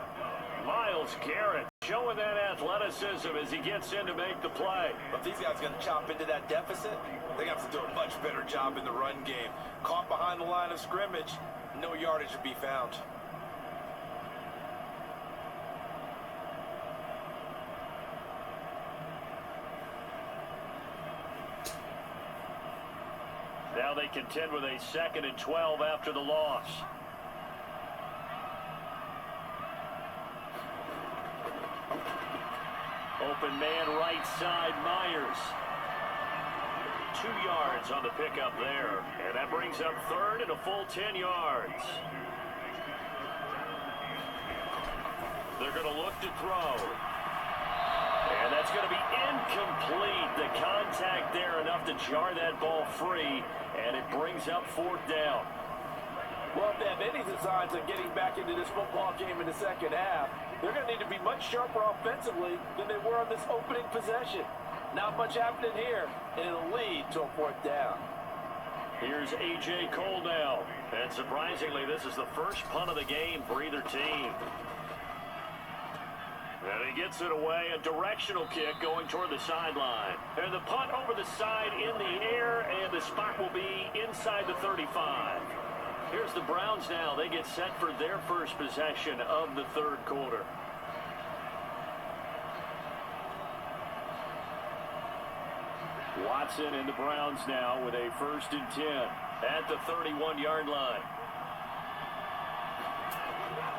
Myles Garrett showing that athleticism as he gets in to make the play. But these guys are going to chop into that deficit. They got to do a much better job in the run game. Caught behind the line of scrimmage, no yardage to be found. Now they contend with a 2nd and 12 after the loss. Open man right side, Myers. 2 yards on the pickup there. And that brings up 3rd and a full 10 yards. They're going to look to throw. And that's going to be incomplete. The contact there enough to jar that ball free. And it brings up 4th down. Well, if they have any designs on getting back into this football game in the second half, they're going to need to be much sharper offensively than they were on this opening possession. Not much happening here, and it'll lead to a 4th down. Here's A.J. Cole now. And surprisingly, this is the first punt of the game for either team. And he gets it away, a directional kick going toward the sideline. And the punt over the side in the air, and the spot will be inside the 35. Here's the Browns now. They get set for their first possession of the 3rd quarter. Watson and the Browns now with a 1st and 10 at the 31-yard line.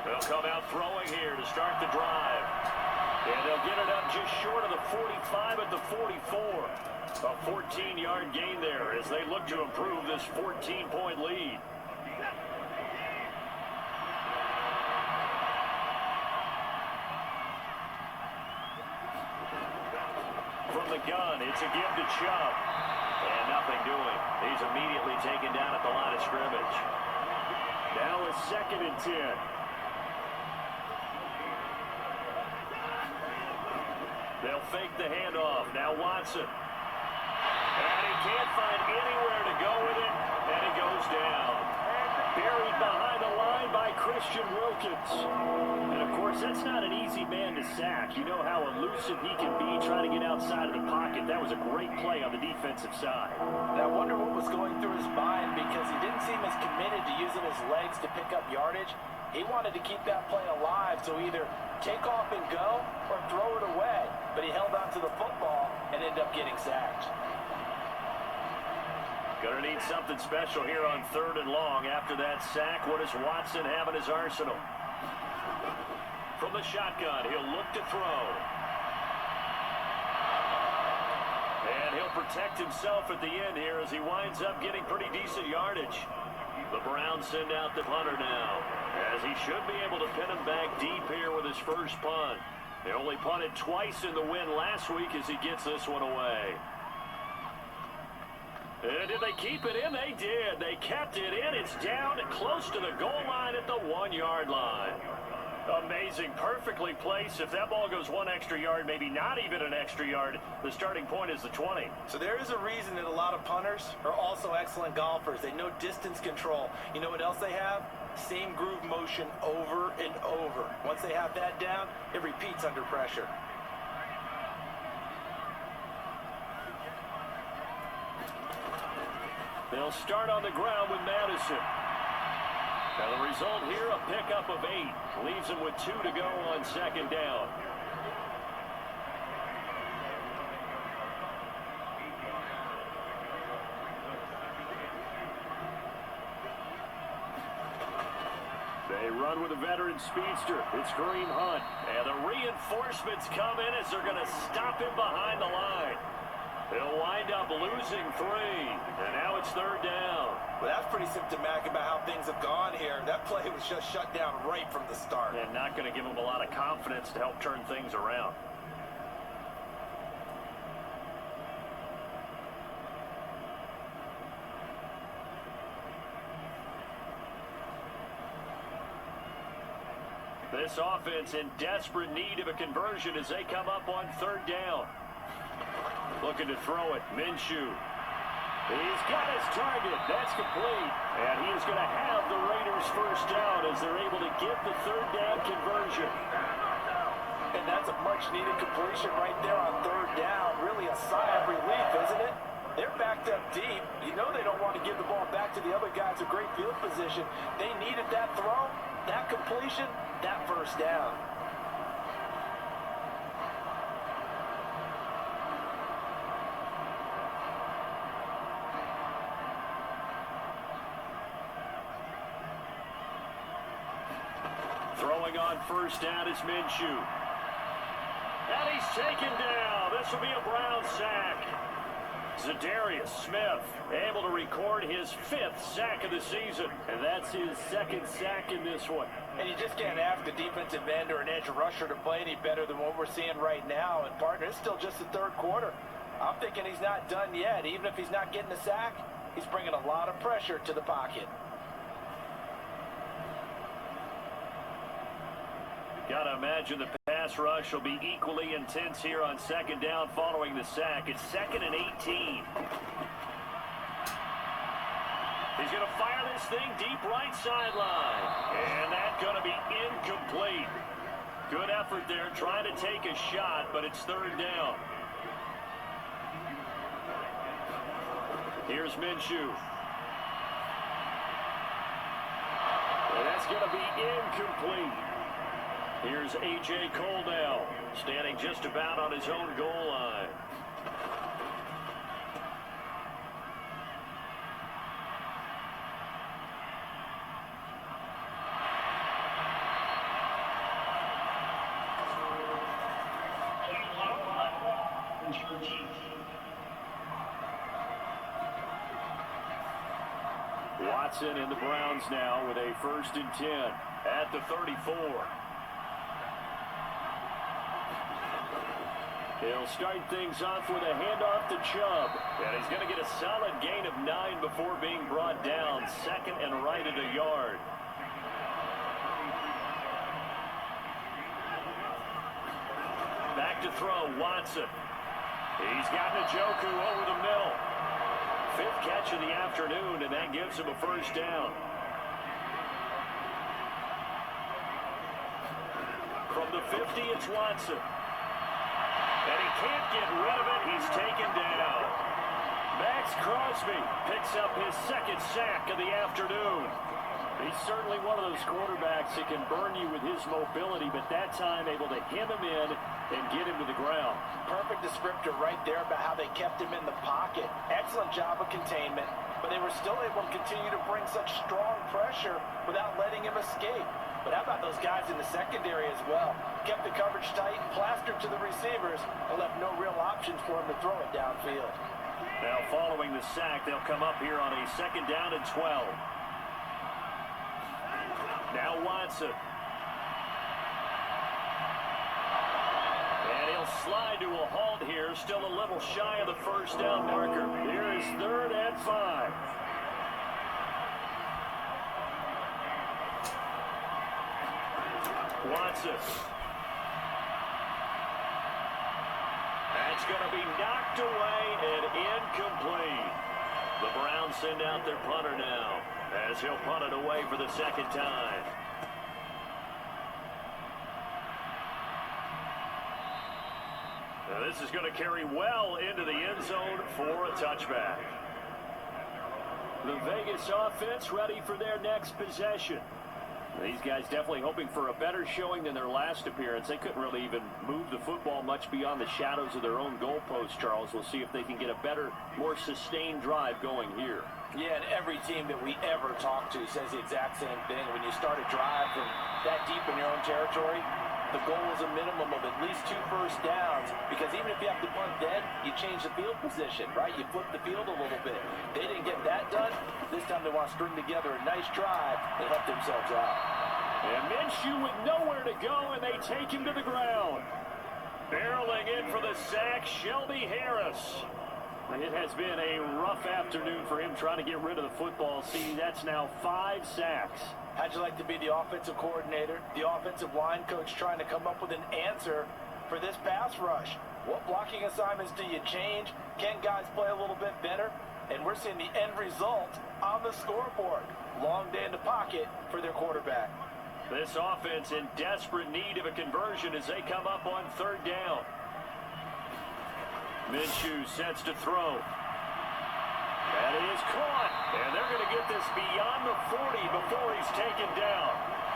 They'll come out throwing here to start the drive. And they'll get it up just short of the 45 at the 44. A 14-yard gain there as they look to improve this 14-point lead. From the gun, it's a give to Chubb. And nothing doing. He's immediately taken down at the line of scrimmage. Now a 2nd and 10. They'll fake the handoff. Now Watson. And he can't find anywhere to go with it. And it goes down. Buried behind the line by Christian Wilkins. And, of course, that's not an easy man to sack. You know how elusive he can be trying to get outside of the pocket. That was a great play on the defensive side. And I wonder what was going through his mind because he didn't seem as committed to using his legs to pick up yardage. He wanted to keep that play alive, so either take off and go or throw it away. But he held on to the football and ended up getting sacked. Gonna need something special here on 3rd and long after that sack. What does Watson have in his arsenal? From the shotgun, he'll look to throw. And he'll protect himself at the end here as he winds up getting pretty decent yardage. The Browns send out the punter now, as he should be able to pin him back deep here with his first punt. They only punted twice in the win last week as he gets this one away. And did they keep it in? They did. They kept it in. It's down close to the goal line at the 1-yard line. Amazing. Perfectly placed. If that ball goes 1 extra yard, maybe not even an extra yard, the starting point is the 20. So there is a reason that a lot of punters are also excellent golfers. They know distance control. You know what else they have? Same groove motion over and over. Once they have that down, it repeats under pressure. They'll start on the ground with Madison. Now the result here, a pickup of 8. Leaves them with 2 to go on 2nd down. They run with a veteran speedster. It's Kareem Hunt. And the reinforcements come in as they're going to stop him behind the line. They'll wind up losing 3, and now it's 3rd down. Well, that's pretty symptomatic about how things have gone here. That play was just shut down right from the start. And not going to give them a lot of confidence to help turn things around. This offense in desperate need of a conversion as they come up on 3rd down. Looking to throw it, Minshew. He's got his target. That's complete. And he is going to have the Raiders first down as they're able to get the 3rd down conversion. And that's a much-needed completion right there on 3rd down. Really a sigh of relief, isn't it? They're backed up deep. You know they don't want to give the ball back to the other guys in great field position. They needed that throw, that completion, that first down. throwing on first down is Minshew. And he's taken down. This will be a Brown sack. Zadarius Smith able to record his 5th sack of the season. And that's his 2nd sack in this one. And you just can't ask a defensive end or an edge rusher to play any better than what we're seeing right now. And, partner, it's still just the 3rd quarter. I'm thinking he's not done yet. Even if he's not getting a sack, he's bringing a lot of pressure to the pocket. Got to imagine the pass rush will be equally intense here on 2nd down following the sack. It's 2nd and 18. He's going to fire this thing deep right sideline. And that's going to be incomplete. Good effort there trying to take a shot, but it's 3rd down. Here's Minshew. And that's going to be incomplete. Here's A.J. Coldell, standing just about on his own goal line. Watson and the Browns now with a 1st and 10 at the 34. He'll start things off with a handoff to Chubb. And he's going to get a solid gain of 9 before being brought down. 2nd and right at a yard. Back to throw, Watson. He's got Njoku over the middle. 5th catch of the afternoon, and that gives him a 1st down. From the 50, it's Watson. And he can't get rid of it. He's taken down. Max Crosby picks up his 2nd sack of the afternoon. He's certainly one of those quarterbacks that can burn you with his mobility, but that time able to hem him in and get him to the ground. Perfect descriptor right there about how they kept him in the pocket. Excellent job of containment, but they were still able to continue to bring such strong pressure without letting him escape. But how about those guys in the secondary as well? Kept the coverage tight, plastered to the receivers, and left no real options for him to throw it downfield. Now following the sack, they'll come up here on a 2nd down and 12. Now Watson. And he'll slide to a halt here, still a little shy of the 1st down marker. Here is 3rd and 5. Watson. That's going to be knocked away and incomplete. The Browns send out their punter now as he'll punt it away for the 2nd time. Now this is going to carry well into the end zone for a touchback. The Vegas offense ready for their next possession. These guys definitely hoping for a better showing than their last appearance. They couldn't really even move the football much beyond the shadows of their own goalpost, Charles. We'll see if they can get a better, more sustained drive going here. Yeah, and every team that we ever talk to says the exact same thing. When you start a drive from that deep in your own territory, the goal is a minimum of at least 2 first downs, because even if you have to punt dead, you change the field position, right? You flip the field a little bit. They didn't get that done. This time they want to string together a nice drive and help themselves out. And Minshew with nowhere to go, and they take him to the ground. Barreling in for the sack, Shelby Harris. It has been a rough afternoon for him trying to get rid of the football. See, that's now 5 sacks. How'd you like to be the offensive coordinator, the offensive line coach, trying to come up with an answer for this pass rush? What blocking assignments do you change? Can guys play a little bit better? And we're seeing the end result on the scoreboard. Long day in the pocket for their quarterback. This offense in desperate need of a conversion as they come up on 3rd down. Minshew sets to throw. That is caught. And they're going to get this beyond the 40 before he's taken down.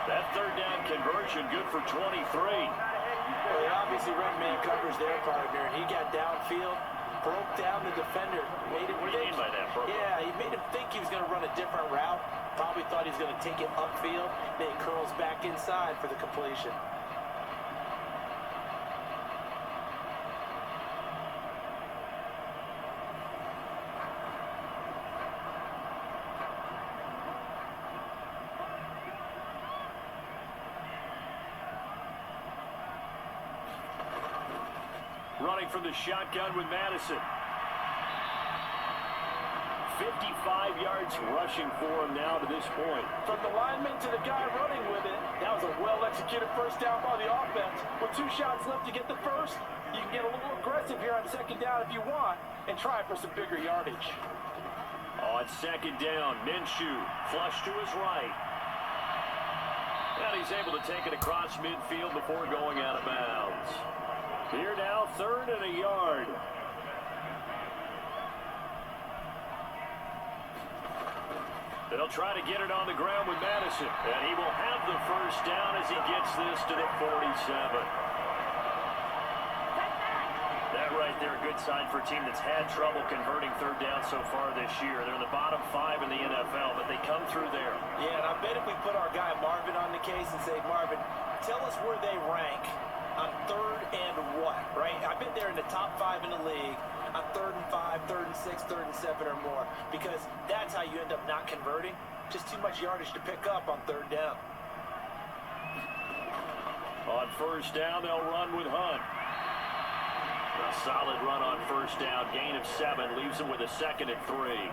That 3rd down conversion good for 23. Well, they obviously read man coverage there, partner, and he got downfield, broke down the defender. Made him What do you mean by that, broke? Yeah, he made him think he was going to run a different route. Probably thought he was going to take it upfield. Then he curls back inside for the completion. Running from the shotgun with Madison. 55 yards rushing for him now to this point. From the lineman to the guy running with it, that was a well-executed first down by the offense. With 2 shots left to get the first, you can get a little aggressive here on second down if you want and try for some bigger yardage. On second down, Minshew flush to his right. And he's able to take it across midfield before going out of bounds. Here now, 3rd and a yard. They'll try to get it on the ground with Madison. And he will have the first down as he gets this to the 47. That right there, a good sign for a team that's had trouble converting 3rd down so far this year. They're in the bottom 5 in the NFL, but they come through there. Yeah, and I bet if we put our guy Marvin on the case and say, Marvin, tell us where they rank on 3rd and what, right? I've been there in the top 5 in the league on 3rd and 5, 3rd and 6, 3rd and 7 or more, because that's how you end up not converting. Just too much yardage to pick up on 3rd down. On first down, they'll run with Hunt. A solid run on first down, gain of 7, leaves them with a 2nd and 3.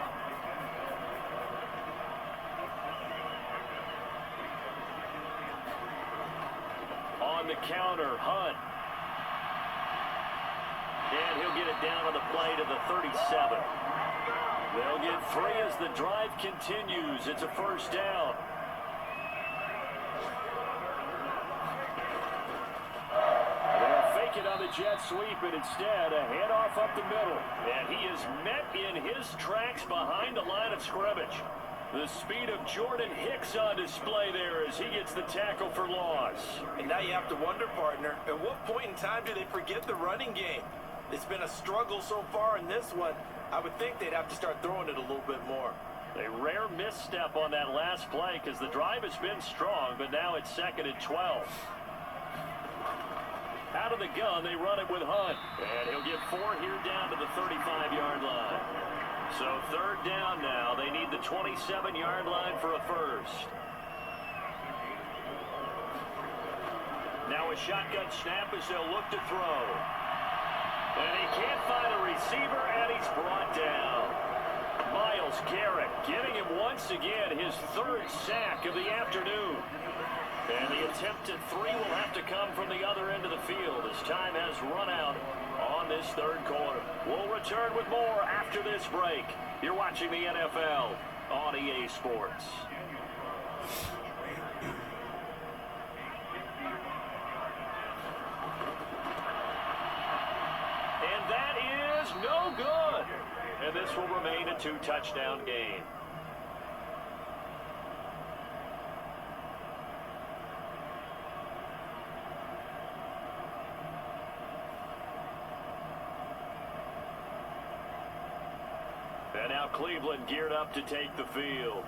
On the counter, Hunt. And he'll get it down on the play to the 37. They'll get 3 as the drive continues. It's a first down. They'll fake it on the jet sweep, and instead a handoff up the middle. And he is met in his tracks behind the line of scrimmage. The speed of Jordan Hicks on display there as he gets the tackle for loss. And now you have to wonder, partner, at what point in time do they forget the running game? It's been a struggle so far in this one. I would think they'd have to start throwing it a little bit more. A rare misstep on that last play because the drive has been strong, but now it's 2nd and 12. Out of the gun, they run it with Hunt. And he'll get 4 here down to the 35-yard line. So 3rd down now. They need the 27-yard line for a first. Now a shotgun snap as they'll look to throw. And he can't find a receiver, and he's brought down. Myles Garrett getting him once again, his 3rd sack of the afternoon. And the attempt at 3 will have to come from the other end of the field as time has run out on this 3rd quarter. We'll return with more after this break. You're watching the NFL on EA Sports. And that is no good. And this will remain a 2-touchdown game. And now Cleveland geared up to take the field.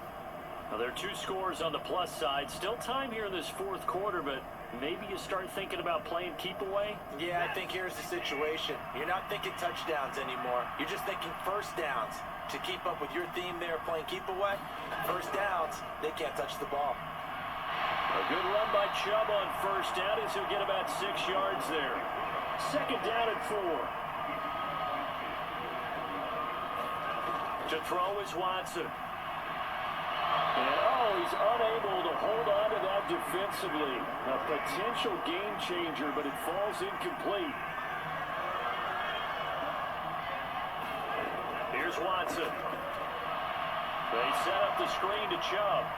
Now there are 2 scores on the plus side. Still time here in this 4th quarter, but maybe you start thinking about playing keep away? Yeah, I think here's the situation. You're not thinking touchdowns anymore. You're just thinking first downs. To keep up with your theme there, playing keep away, first downs, they can't touch the ball. A good run by Chubb on first down as he'll get about 6 yards there. 2nd down and 4. To throw is Watson. And he's unable to hold on to that defensively. A potential game changer, but it falls incomplete. Here's Watson. They set up the screen to Chubb.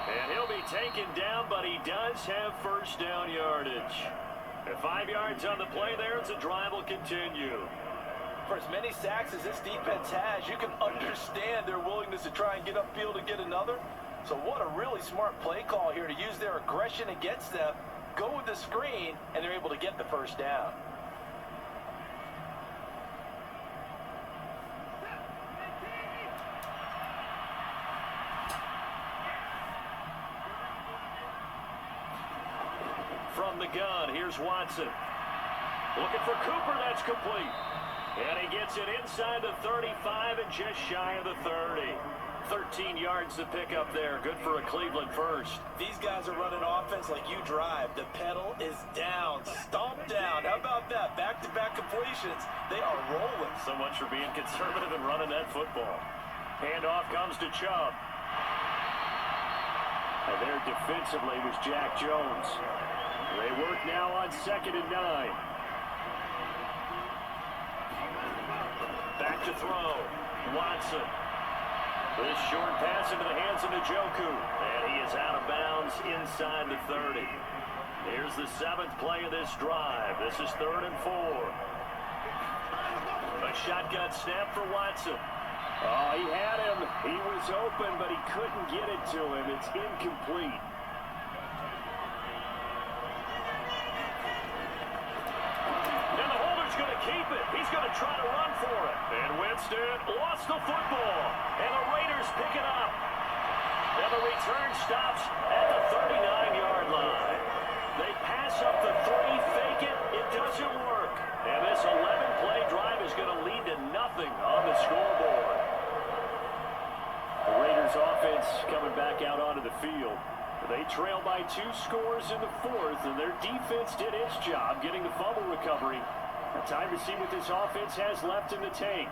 And he'll be taken down, but he does have first down yardage. At 5 yards on the play there, the drive will continue. For as many sacks as this defense has, you can understand their willingness to try and get upfield and get another. So what a really smart play call here to use their aggression against them, go with the screen, and they're able to get the first down. from the gun. Here's Watson. Looking for Cooper. That's complete. And he gets it inside the 35 and just shy of the 30. 13 yards to pick up there. Good for a Cleveland first. These guys are running offense like you drive. The pedal is down, stomp down. How about that? Back-to-back completions. They are rolling. So much for being conservative and running that football. Handoff comes to Chubb. And there defensively was Jack Jones. They work now on 2nd and 9. Back to throw. Watson. This short pass into the hands of Njoku. And he is out of bounds inside the 30. Here's the 7th play of this drive. This is 3rd and 4. A shotgun snap for Watson. Oh, he had him. He was open, but he couldn't get it to him. It's incomplete. And the holder's going to keep it. He's going to try to run for it. And Winston lost the football. And the Raiders pick it up. And the return stops at the 39-yard line. They pass up the 3, fake it. It doesn't work. And this 11-play drive is going to lead to nothing on the scoreboard. The Raiders offense coming back out onto the field. They trail by 2 scores in the 4th, and their defense did its job getting the fumble recovery. Time to see what this offense has left in the tank.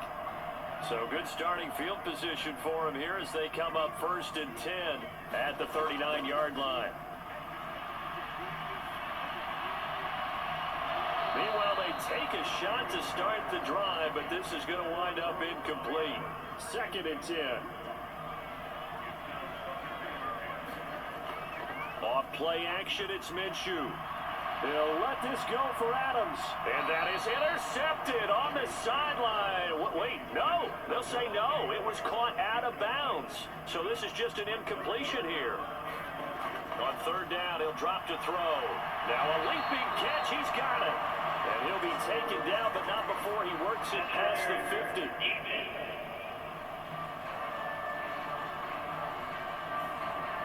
So good starting field position for them here as they come up 1st and 10 at the 39-yard line. Meanwhile, they take a shot to start the drive, but this is going to wind up incomplete. 2nd and 10. Off play action, it's Minshew. He'll let this go for Adams. And that is intercepted on the sideline. Wait, no. They'll say no. It was caught out of bounds. So this is just an incompletion here. On 3rd down, he'll drop to throw. Now a leaping catch. He's got it. And he'll be taken down, but not before he works it past the 50.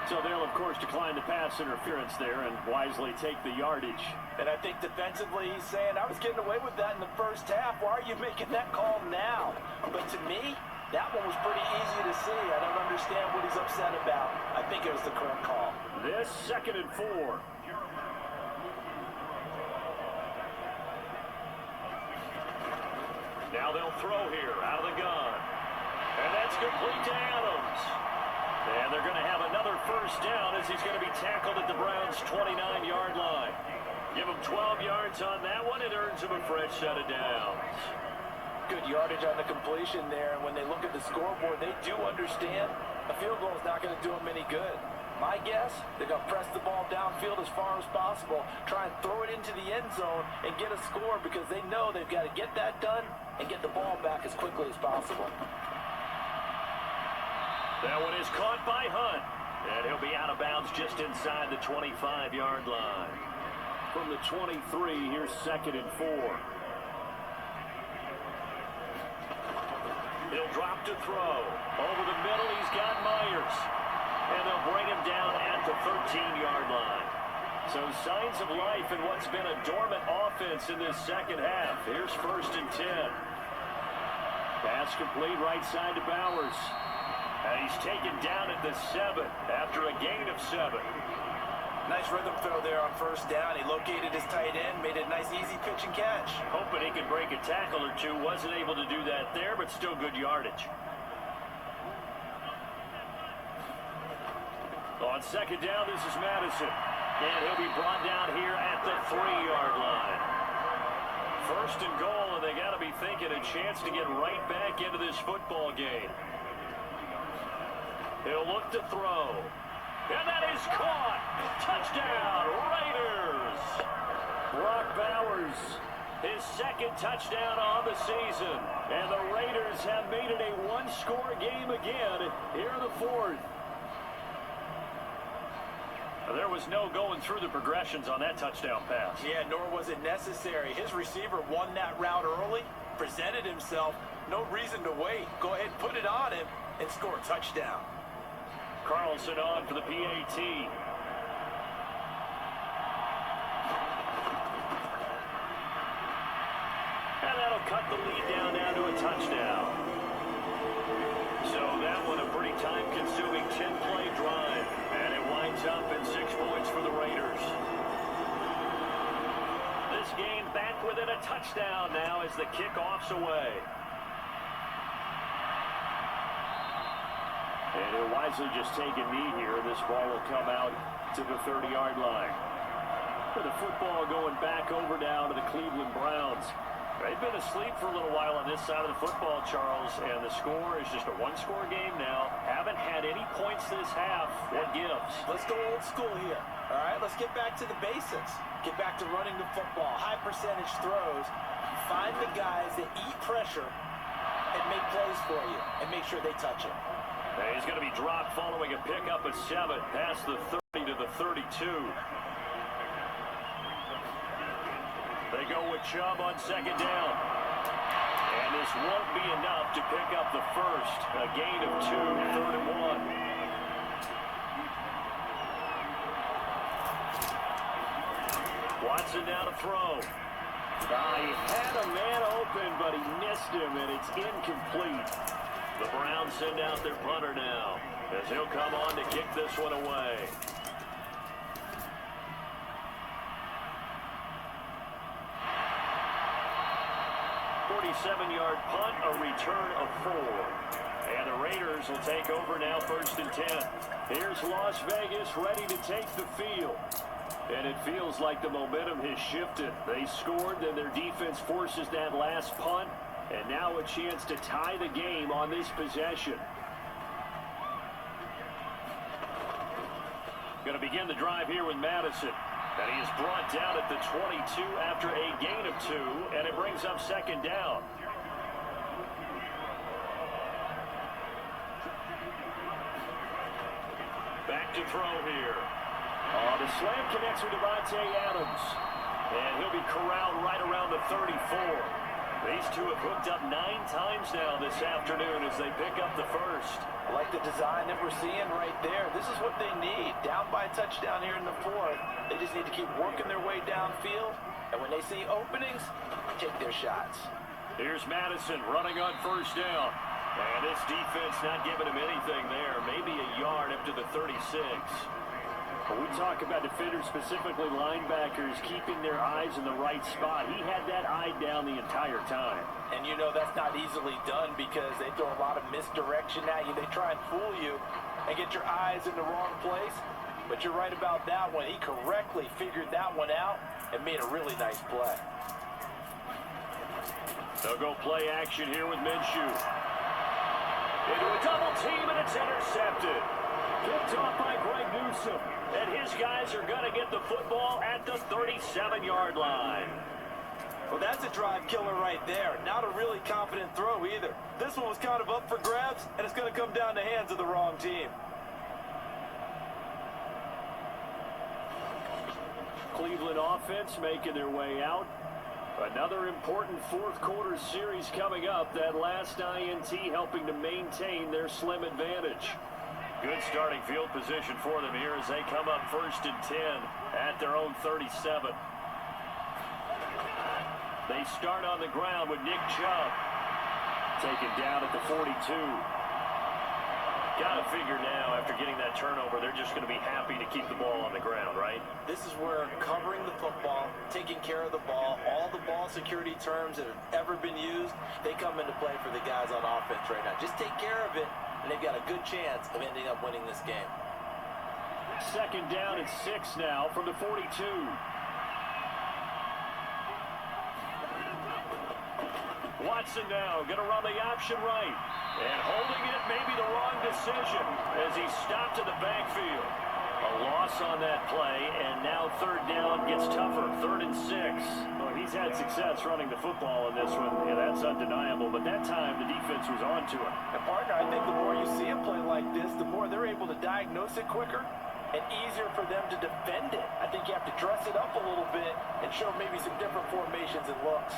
So they'll, of course, decline the pass interference there and wisely take the yardage. And I think defensively he's saying, I was getting away with that in the first half. Why are you making that call now? But to me, that one was pretty easy to see. I don't understand what he's upset about. I think it was the correct call. This 2nd and 4. Now they'll throw here out of the gun. And that's complete to Adams. And they're going to have another 1st down as he's going to be tackled at the Browns' 29-yard line. Give him 12 yards on that one. It earns him a fresh set of downs. Good yardage on the completion there. And when they look at the scoreboard, they do understand a field goal is not going to do them any good. My guess, they're going to press the ball downfield as far as possible, try and throw it into the end zone and get a score because they know they've got to get that done and get the ball back as quickly as possible. That one is caught by Hunt. And he'll be out of bounds just inside the 25-yard line. From the 23, here's 2nd and 4. He'll drop to throw. Over the middle, he's got Myers. And they'll bring him down at the 13-yard line. So signs of life in what's been a dormant offense in this second half. Here's 1st and 10. Pass complete right side to Bowers. And he's taken down at the 7 after a gain of 7. Nice rhythm throw there on 1st down. He located his tight end, made a nice easy pitch and catch. Hoping he could break a tackle or two. Wasn't able to do that there, but still good yardage. On 2nd down, this is Madison. And he'll be brought down here at the 3-yard line. 1st and goal, and they got to be thinking a chance to get right back into this football game. He'll look to throw. And that is caught. Touchdown, Raiders. Brock Bowers, his 2nd touchdown on the season. And the Raiders have made it a 1-score game again here in the 4th. There was no going through the progressions on that touchdown pass. Yeah, nor was it necessary. His receiver won that route early, presented himself. No reason to wait. Go ahead, put it on him, and score a touchdown. Carlson on for the PAT. cut the lead down now to a touchdown. So that one a pretty time-consuming 10-play drive. And it winds up in 6 points for the Raiders. This game back within a touchdown now as the kickoff's away. And he'll wisely just take a knee here. This ball will come out to the 30-yard line. With the football going back over now to the Cleveland Browns. They've been asleep for a little while on this side of the football, Charles, and the score is just a one-score game now. Haven't had any points this half. What gives? Let's go old school here. All right, let's get back to the basics. Get back to running the football, high percentage throws. Find the guys that eat pressure and make plays for you and make sure they touch it. He's going to be dropped following a pickup of 7 past the 30 to the 32. They go with Chubb on second down. And this won't be enough to pick up the first. A gain of 2, 3rd and 1. Watson now to throw. He had a man open, but he missed him, and it's incomplete. The Browns send out their punter now, as he'll come on to kick this one away. 47-yard punt, a return of 4. And the Raiders will take over now, 1st and 10. Here's Las Vegas ready to take the field. And it feels like the momentum has shifted. They scored, then their defense forces that last punt. And now a chance to tie the game on this possession. Going to begin the drive here with Madison. And he is brought down at the 22 after a gain of 2, and it brings up 2nd down. Back to throw here. The slam connects with Devontae Adams. And he'll be corralled right around the 34. These two have hooked up 9 times now this afternoon as they pick up the first. I like the design that we're seeing right there. This is what they need. Down by a touchdown here in the 4th. They just need to keep working their way downfield. And when they see openings, take their shots. Here's Madison running on 1st down. And this defense not giving him anything there. Maybe a yard up to the 36. When we talk about defenders, specifically linebackers, keeping their eyes in the right spot, he had that eye down the entire time. And you know that's not easily done because they throw a lot of misdirection at you. They try and fool you and get your eyes in the wrong place. But you're right about that one. He correctly figured that one out and made a really nice play. They'll go play action here with Minshew. Into a double team, and it's intercepted. Picked off by Greg Newsome. And his guys are going to get the football at the 37-yard line. Well, that's a drive killer right there. Not a really confident throw either. This one was kind of up for grabs, and it's going to come down the hands of the wrong team. Cleveland offense making their way out. Another important 4th quarter series coming up. That last INT helping to maintain their slim advantage. Good starting field position for them here as they come up 1st and 10 at their own 37. They start on the ground with Nick Chubb. Taken down at the 42. Got to figure now, after getting that turnover, they're just going to be happy to keep the ball on the ground, right? This is where covering the football, taking care of the ball, all the ball security terms that have ever been used, they come into play for the guys on offense right now. Just take care of it, and they've got a good chance of ending up winning this game. 2nd down and 6 now from the 42. Watson now going to run the option right. And holding it may be the wrong decision as he stopped in the backfield. A loss on that play, and now 3rd down gets tougher, 3rd and 6. Well, he's had success running the football in this one, and that's undeniable. But that time, the defense was on to him. And partner, I think the more you see a play like this, the more they're able to diagnose it quicker and easier for them to defend it. I think you have to dress it up a little bit and show maybe some different formations and looks.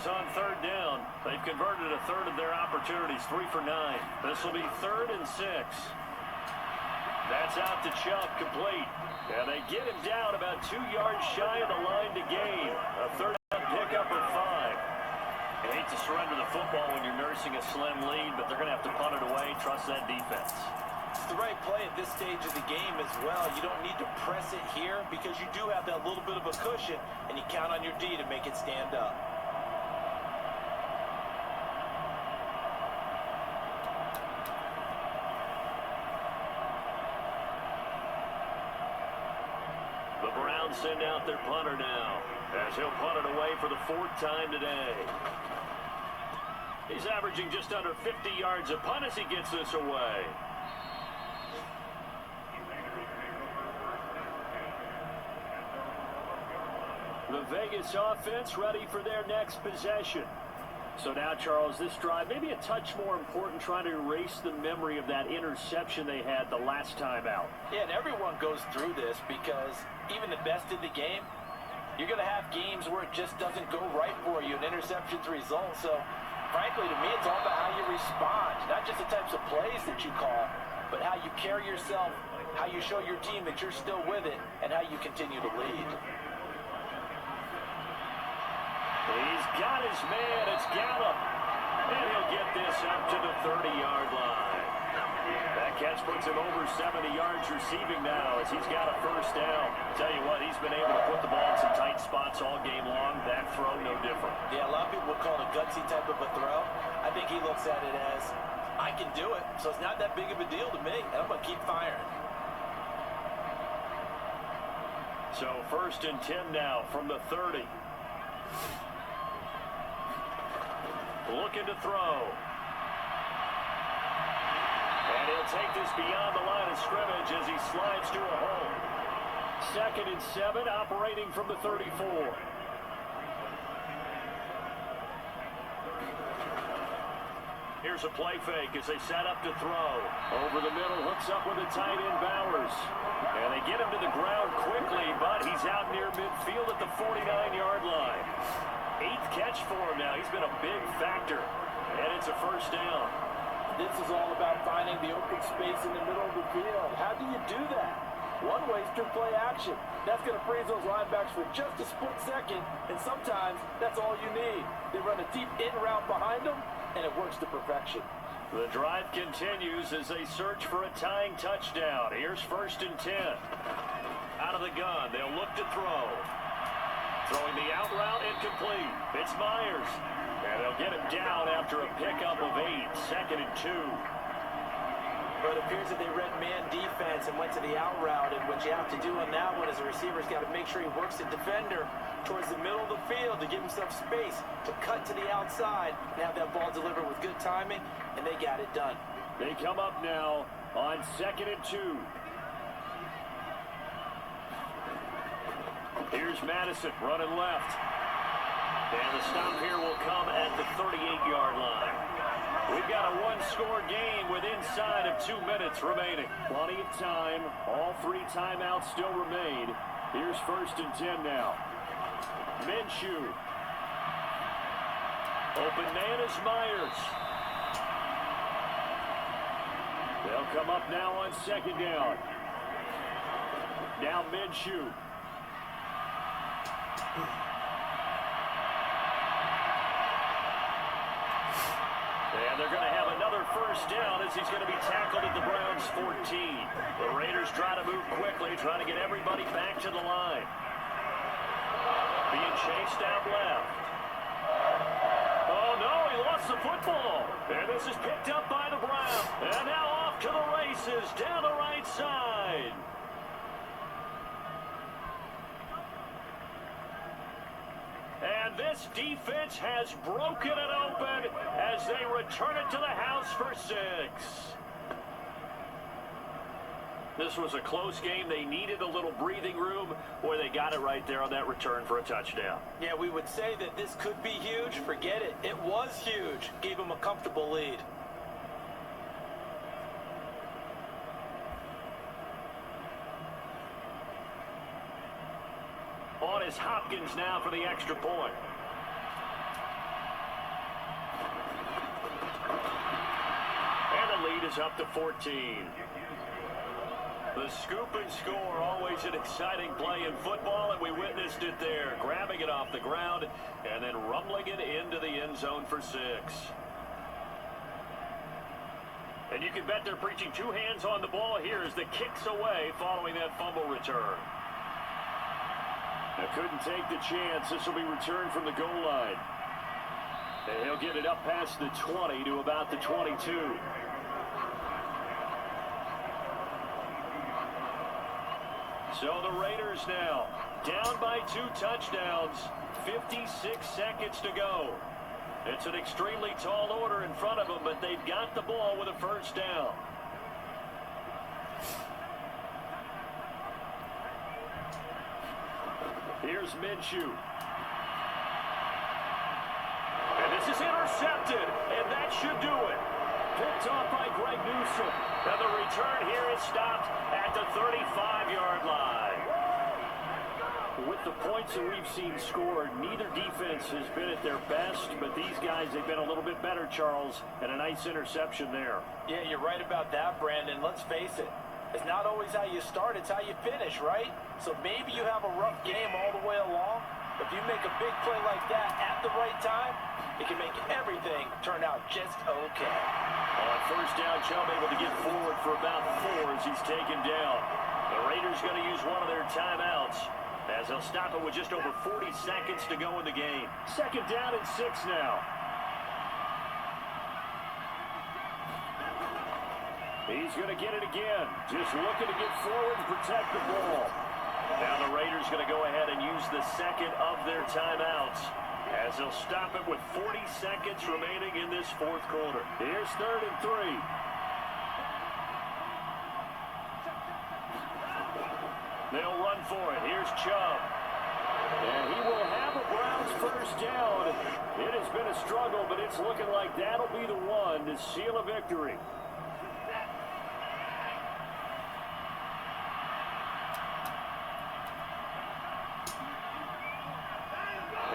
On 3rd down, they They've converted a third of their opportunities, 3 for 9. This will be 3rd and 6. That's out to Chubb, complete. And they get him down about 2 yards shy of the line to gain. A 3rd down pickup of 5. You hate to surrender the football when you're nursing a slim lead, but they're going to have to punt it away. Trust that defense. It's the right play at this stage of the game as well. You don't need to press it here because you do have that little bit of a cushion, and you count on your D to make it stand up. The Browns send out their punter now, as he'll punt it away for the 4th time today. He's averaging just under 50 yards a punt as he gets this away. The Vegas offense ready for their next possession. So now, Charles, this drive maybe a touch more important, trying to erase the memory of that interception they had the last time out. Yeah, and everyone goes through this because even the best in the game, you're going to have games where it just doesn't go right for you, an interception's result. So, frankly, to me, it's all about how you respond, not just the types of plays that you call, but how you carry yourself, how you show your team that you're still with it, and how you continue to lead. He's got his man. It's Gallup. And he'll get this up to the 30-yard line. That catch puts him over 70 yards receiving now as he's got a 1st down. Tell you what, he's been able to put the ball in some tight spots all game long. That throw, no different. Yeah, a lot of people would call it a gutsy type of a throw. I think he looks at it as, I can do it, so it's not that big of a deal to me, and I'm going to keep firing. So 1st and 10 now from the 30. Looking to throw. And he'll take this beyond the line of scrimmage as he slides to a hole. 2nd and 7, operating from the 34. Here's a play fake as they set up to throw. Over the middle, hooks up with a tight end, Bowers. And they get him to the ground quickly, but he's out near midfield at the 49-yard line. 8th catch for him now. He's been a big factor. And it's a 1st down. This is all about finding the open space in the middle of the field. How do you do that? One way is through play action. That's going to freeze those linebackers for just a split second, and sometimes that's all you need. They run a deep in route behind them, and it works to perfection. The drive continues as they search for a tying touchdown. Here's 1st and 10. Out of the gun, they'll look to throw. Throwing the out route, incomplete. It's Myers. And they'll get him down after a pickup of 8. 2nd and 2. But it appears that they read man defense and went to the out route. And what you have to do on that one is the receiver's got to make sure he works the defender towards the middle of the field to give himself space to cut to the outside and have that ball delivered with good timing. And they got it done. They come up now on 2nd and 2. Here's Madison running left. And the stop here will come at the 38-yard line. We've got a one-score game with inside of 2 minutes remaining. Plenty of time. All 3 timeouts still remain. Here's 1st and 10 now. Minshew. Open man is Myers. They'll come up now on 2nd down. Now Minshew. And they're going to have another 1st down as he's going to be tackled at the Browns' 14. The Raiders try to move quickly, trying to get everybody back to the line. Being chased out left. Oh, no, he lost the football. And this is picked up by the Browns. And now off to the races down the right side. And this defense has broken it open as they return it to the house for 6. This was a close game. They needed a little breathing room. Boy, they got it right there on that return for a touchdown. Yeah, we would say that this could be huge. Forget it. It was huge. Gave them a comfortable lead. On is Hopkins now for the extra point. is up to 14. The scoop and score, always an exciting play in football, and we witnessed it there. Grabbing it off the ground and then rumbling it into the end zone for 6. And you can bet they're preaching 2 hands on the ball here as the kick's away following that fumble return. Now couldn't take the chance. This will be returned from the goal line. And he'll get it up past the 20 to about the 22. So the Raiders now down by 2 touchdowns, 56 seconds to go. It's an extremely tall order in front of them, but they've got the ball with a first down. Here's Minshew. And this is intercepted, and that should do it. Picked off by Greg Newsome. And the return here is stopped at the 35-yard line. With the points that we've seen scored, neither defense has been at their best, but these guys, they've been a little bit better, Charles, and a nice interception there. Yeah, you're right about that, Brandon. Let's face it. It's not always how you start, it's how you finish, right? So maybe you have a rough game all the way along, but if you make a big play like that at the right time, it can make everything turn out just okay. On first down, Chubb able to get forward for about 4 as he's taken down. The Raiders going to use one of their timeouts as they'll stop it with just over 40 seconds to go in the game. Second down and 6 now. He's going to get it again. Just looking to get forward and protect the ball. Now the Raiders going to go ahead and use the second of their timeouts as they'll stop it with 40 seconds remaining in this 4th quarter. Here's 3rd and 3. They'll run for it. Here's Chubb. And he will have a Browns first down. It has been a struggle, but it's looking like that'll be the one to seal a victory.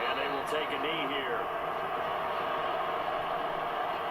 And they will take a knee here.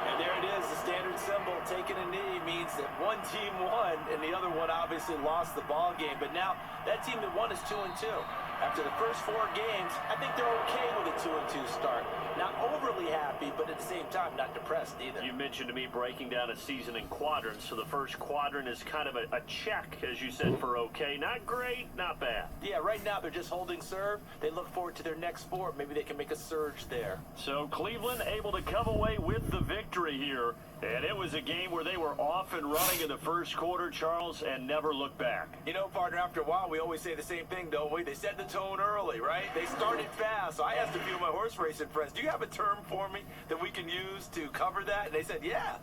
And there it is, the standard symbol. Taking a knee means that one team won, and the other one obviously lost the ball game. But now that team that won is 2-2. After the first 4 games, I think they're okay with a 2-2 start. Not overly happy, but at the same time, not depressed either. You mentioned to me breaking down a season in quadrants, so the first quadrant is kind of a check, as you said, for okay. Not great, not bad. Yeah, right now they're just holding serve. They look forward to their next sport. Maybe they can make a surge there. So Cleveland able to come away with the victory here. And it was a game where they were off and running in the first quarter, Charles, and never looked back. You know, partner, after a while, we always say the same thing, don't we? They set the tone early, right? They started fast. So I asked a few of my horse racing friends, do you have a term for me that we can use to cover that? And they said, yeah.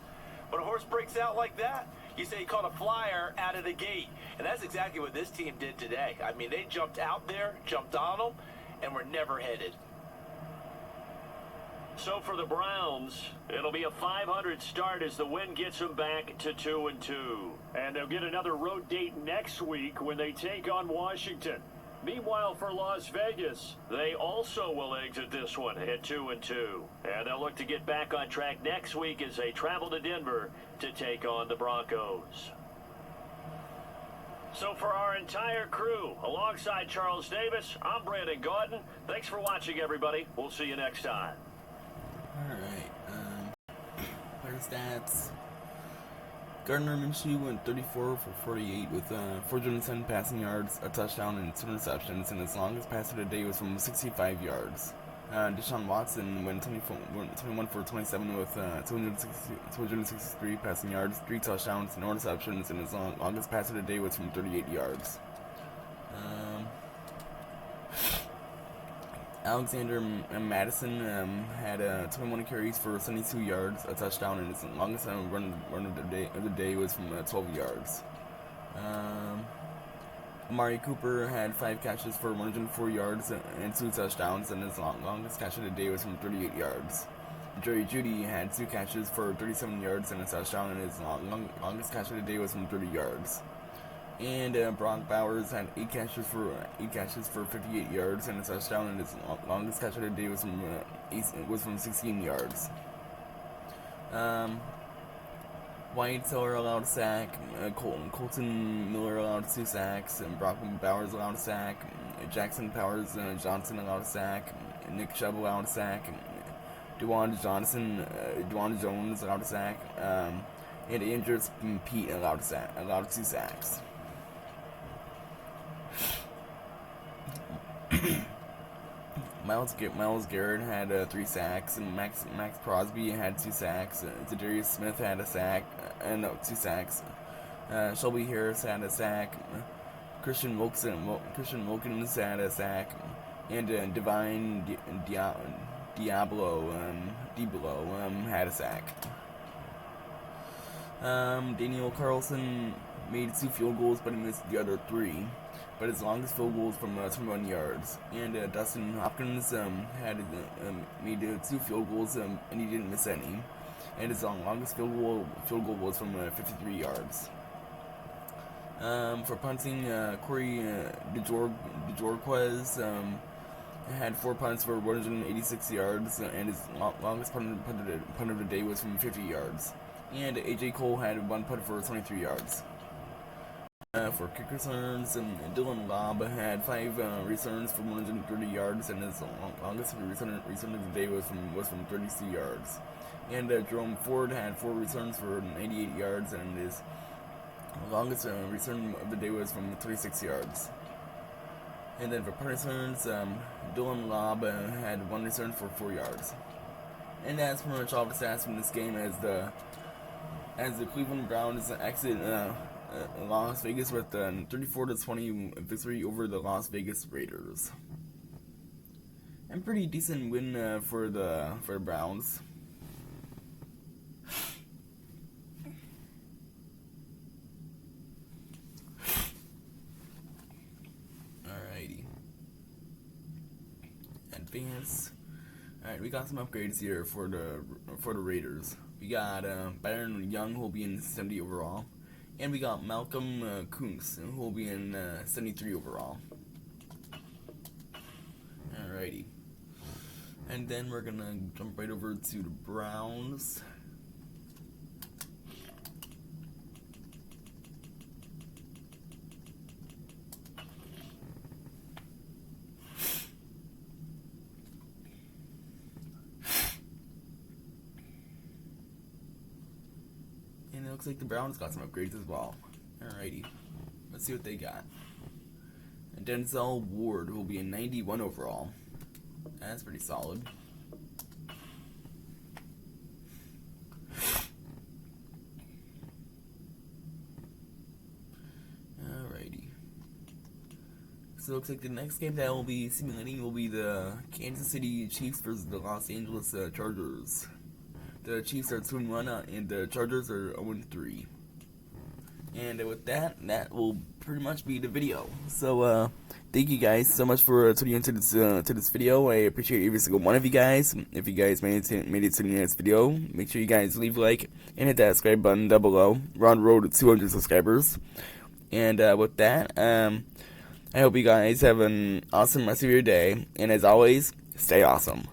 When a horse breaks out like that, you say he caught a flyer out of the gate. And that's exactly what this team did today. I mean, they jumped out there, jumped on them, and were never headed. So for the Browns, it'll be a 500 start as the win gets them back to 2-2. And they'll get another road date next week when they take on Washington. Meanwhile, for Las Vegas, they also will exit this one at 2-2. And they'll look to get back on track next week as they travel to Denver to take on the Broncos. So for our entire crew, alongside Charles Davis, I'm Brandon Gaudin. Thanks for watching, everybody. We'll see you next time. Alright, player stats. Gardner Minshew went 34 for 48 with 407 passing yards, a touchdown, and 2 interceptions, and his longest pass of the day was from 65 yards. Deshaun Watson went 21 for 27 with 263 passing yards, 3 touchdowns, no interceptions, and his longest pass of the day was from 38 yards. Alexander Madison had 21 carries for 72 yards, a touchdown, and his longest run of the day was from 12 yards. Amari Cooper had 5 catches for 104 yards and 2 touchdowns, and his longest catch of the day was from 38 yards. Jerry Jeudy had 2 catches for 37 yards and a touchdown, and his longest catch of the day was from 30 yards. And Brock Bowers had 8 catches for 58 yards and a touchdown, and his longest catch of the day was from 16 yards. Wyatt Teller allowed a sack, Colton Miller allowed 2 sacks, and Brock Bowers allowed a sack, Jackson Powers Johnson allowed a sack, Nick Chubb allowed a sack, DeWan Jones allowed a sack, and Andrews Pete allowed 2 sacks. Myles Garrett had 3 sacks, and Max Crosby had 2 sacks. Zadarius Smith had a sack, 2 sacks. Shelby Harris had a sack. Christian Wilkins had a sack, and Divine Diablo had a sack. Daniel Carlson made 2 field goals, but he missed the other 3. But his longest field goal was from 21 yards. And Dustin Hopkins made 2 field goals, and he didn't miss any. And his longest field goal was from 53 yards. For punting, Corey DeJorquez had 4 punts for 186 yards, and his longest punt of the day was from 50 yards. And AJ Cole had 1 punt for 23 yards. For kick returns, Dylan Lobb had 5 returns for 130 yards, and his longest return of the day was from 32 yards. And Jerome Ford had 4 returns for 88 yards, and his longest return of the day was from 36 yards. And then for punt returns, Dylan Lobb had 1 return for 4 yards. And that's pretty much all the stats from this game as the Cleveland Browns exit Las Vegas with a 34-20 victory over the Las Vegas Raiders. And pretty decent win for the Browns. Alrighty. Advance. Alright, we got some upgrades here for the Raiders. We got Byron Young, who will be in 70 overall. And we got Malcolm Kuntz, who will be in 73 overall. Alrighty. And then we're going to jump right over to the Browns. And it looks like the Browns got some upgrades as well. Alrighty. Let's see what they got. Denzel Ward will be a 91 overall. That's pretty solid. Alrighty. So it looks like the next game that will be simulating will be the Kansas City Chiefs versus the Los Angeles Chargers. The Chiefs are 2-1 and the Chargers are 0-3. And with that will pretty much be the video. So thank you guys so much for tuning into this video. I appreciate every single one of you guys. If you guys made it to the end of this video, make sure you guys leave a like and hit that subscribe button down below. We're on the road to 200 subscribers. And with that, I hope you guys have an awesome rest of your day. And as always, stay awesome.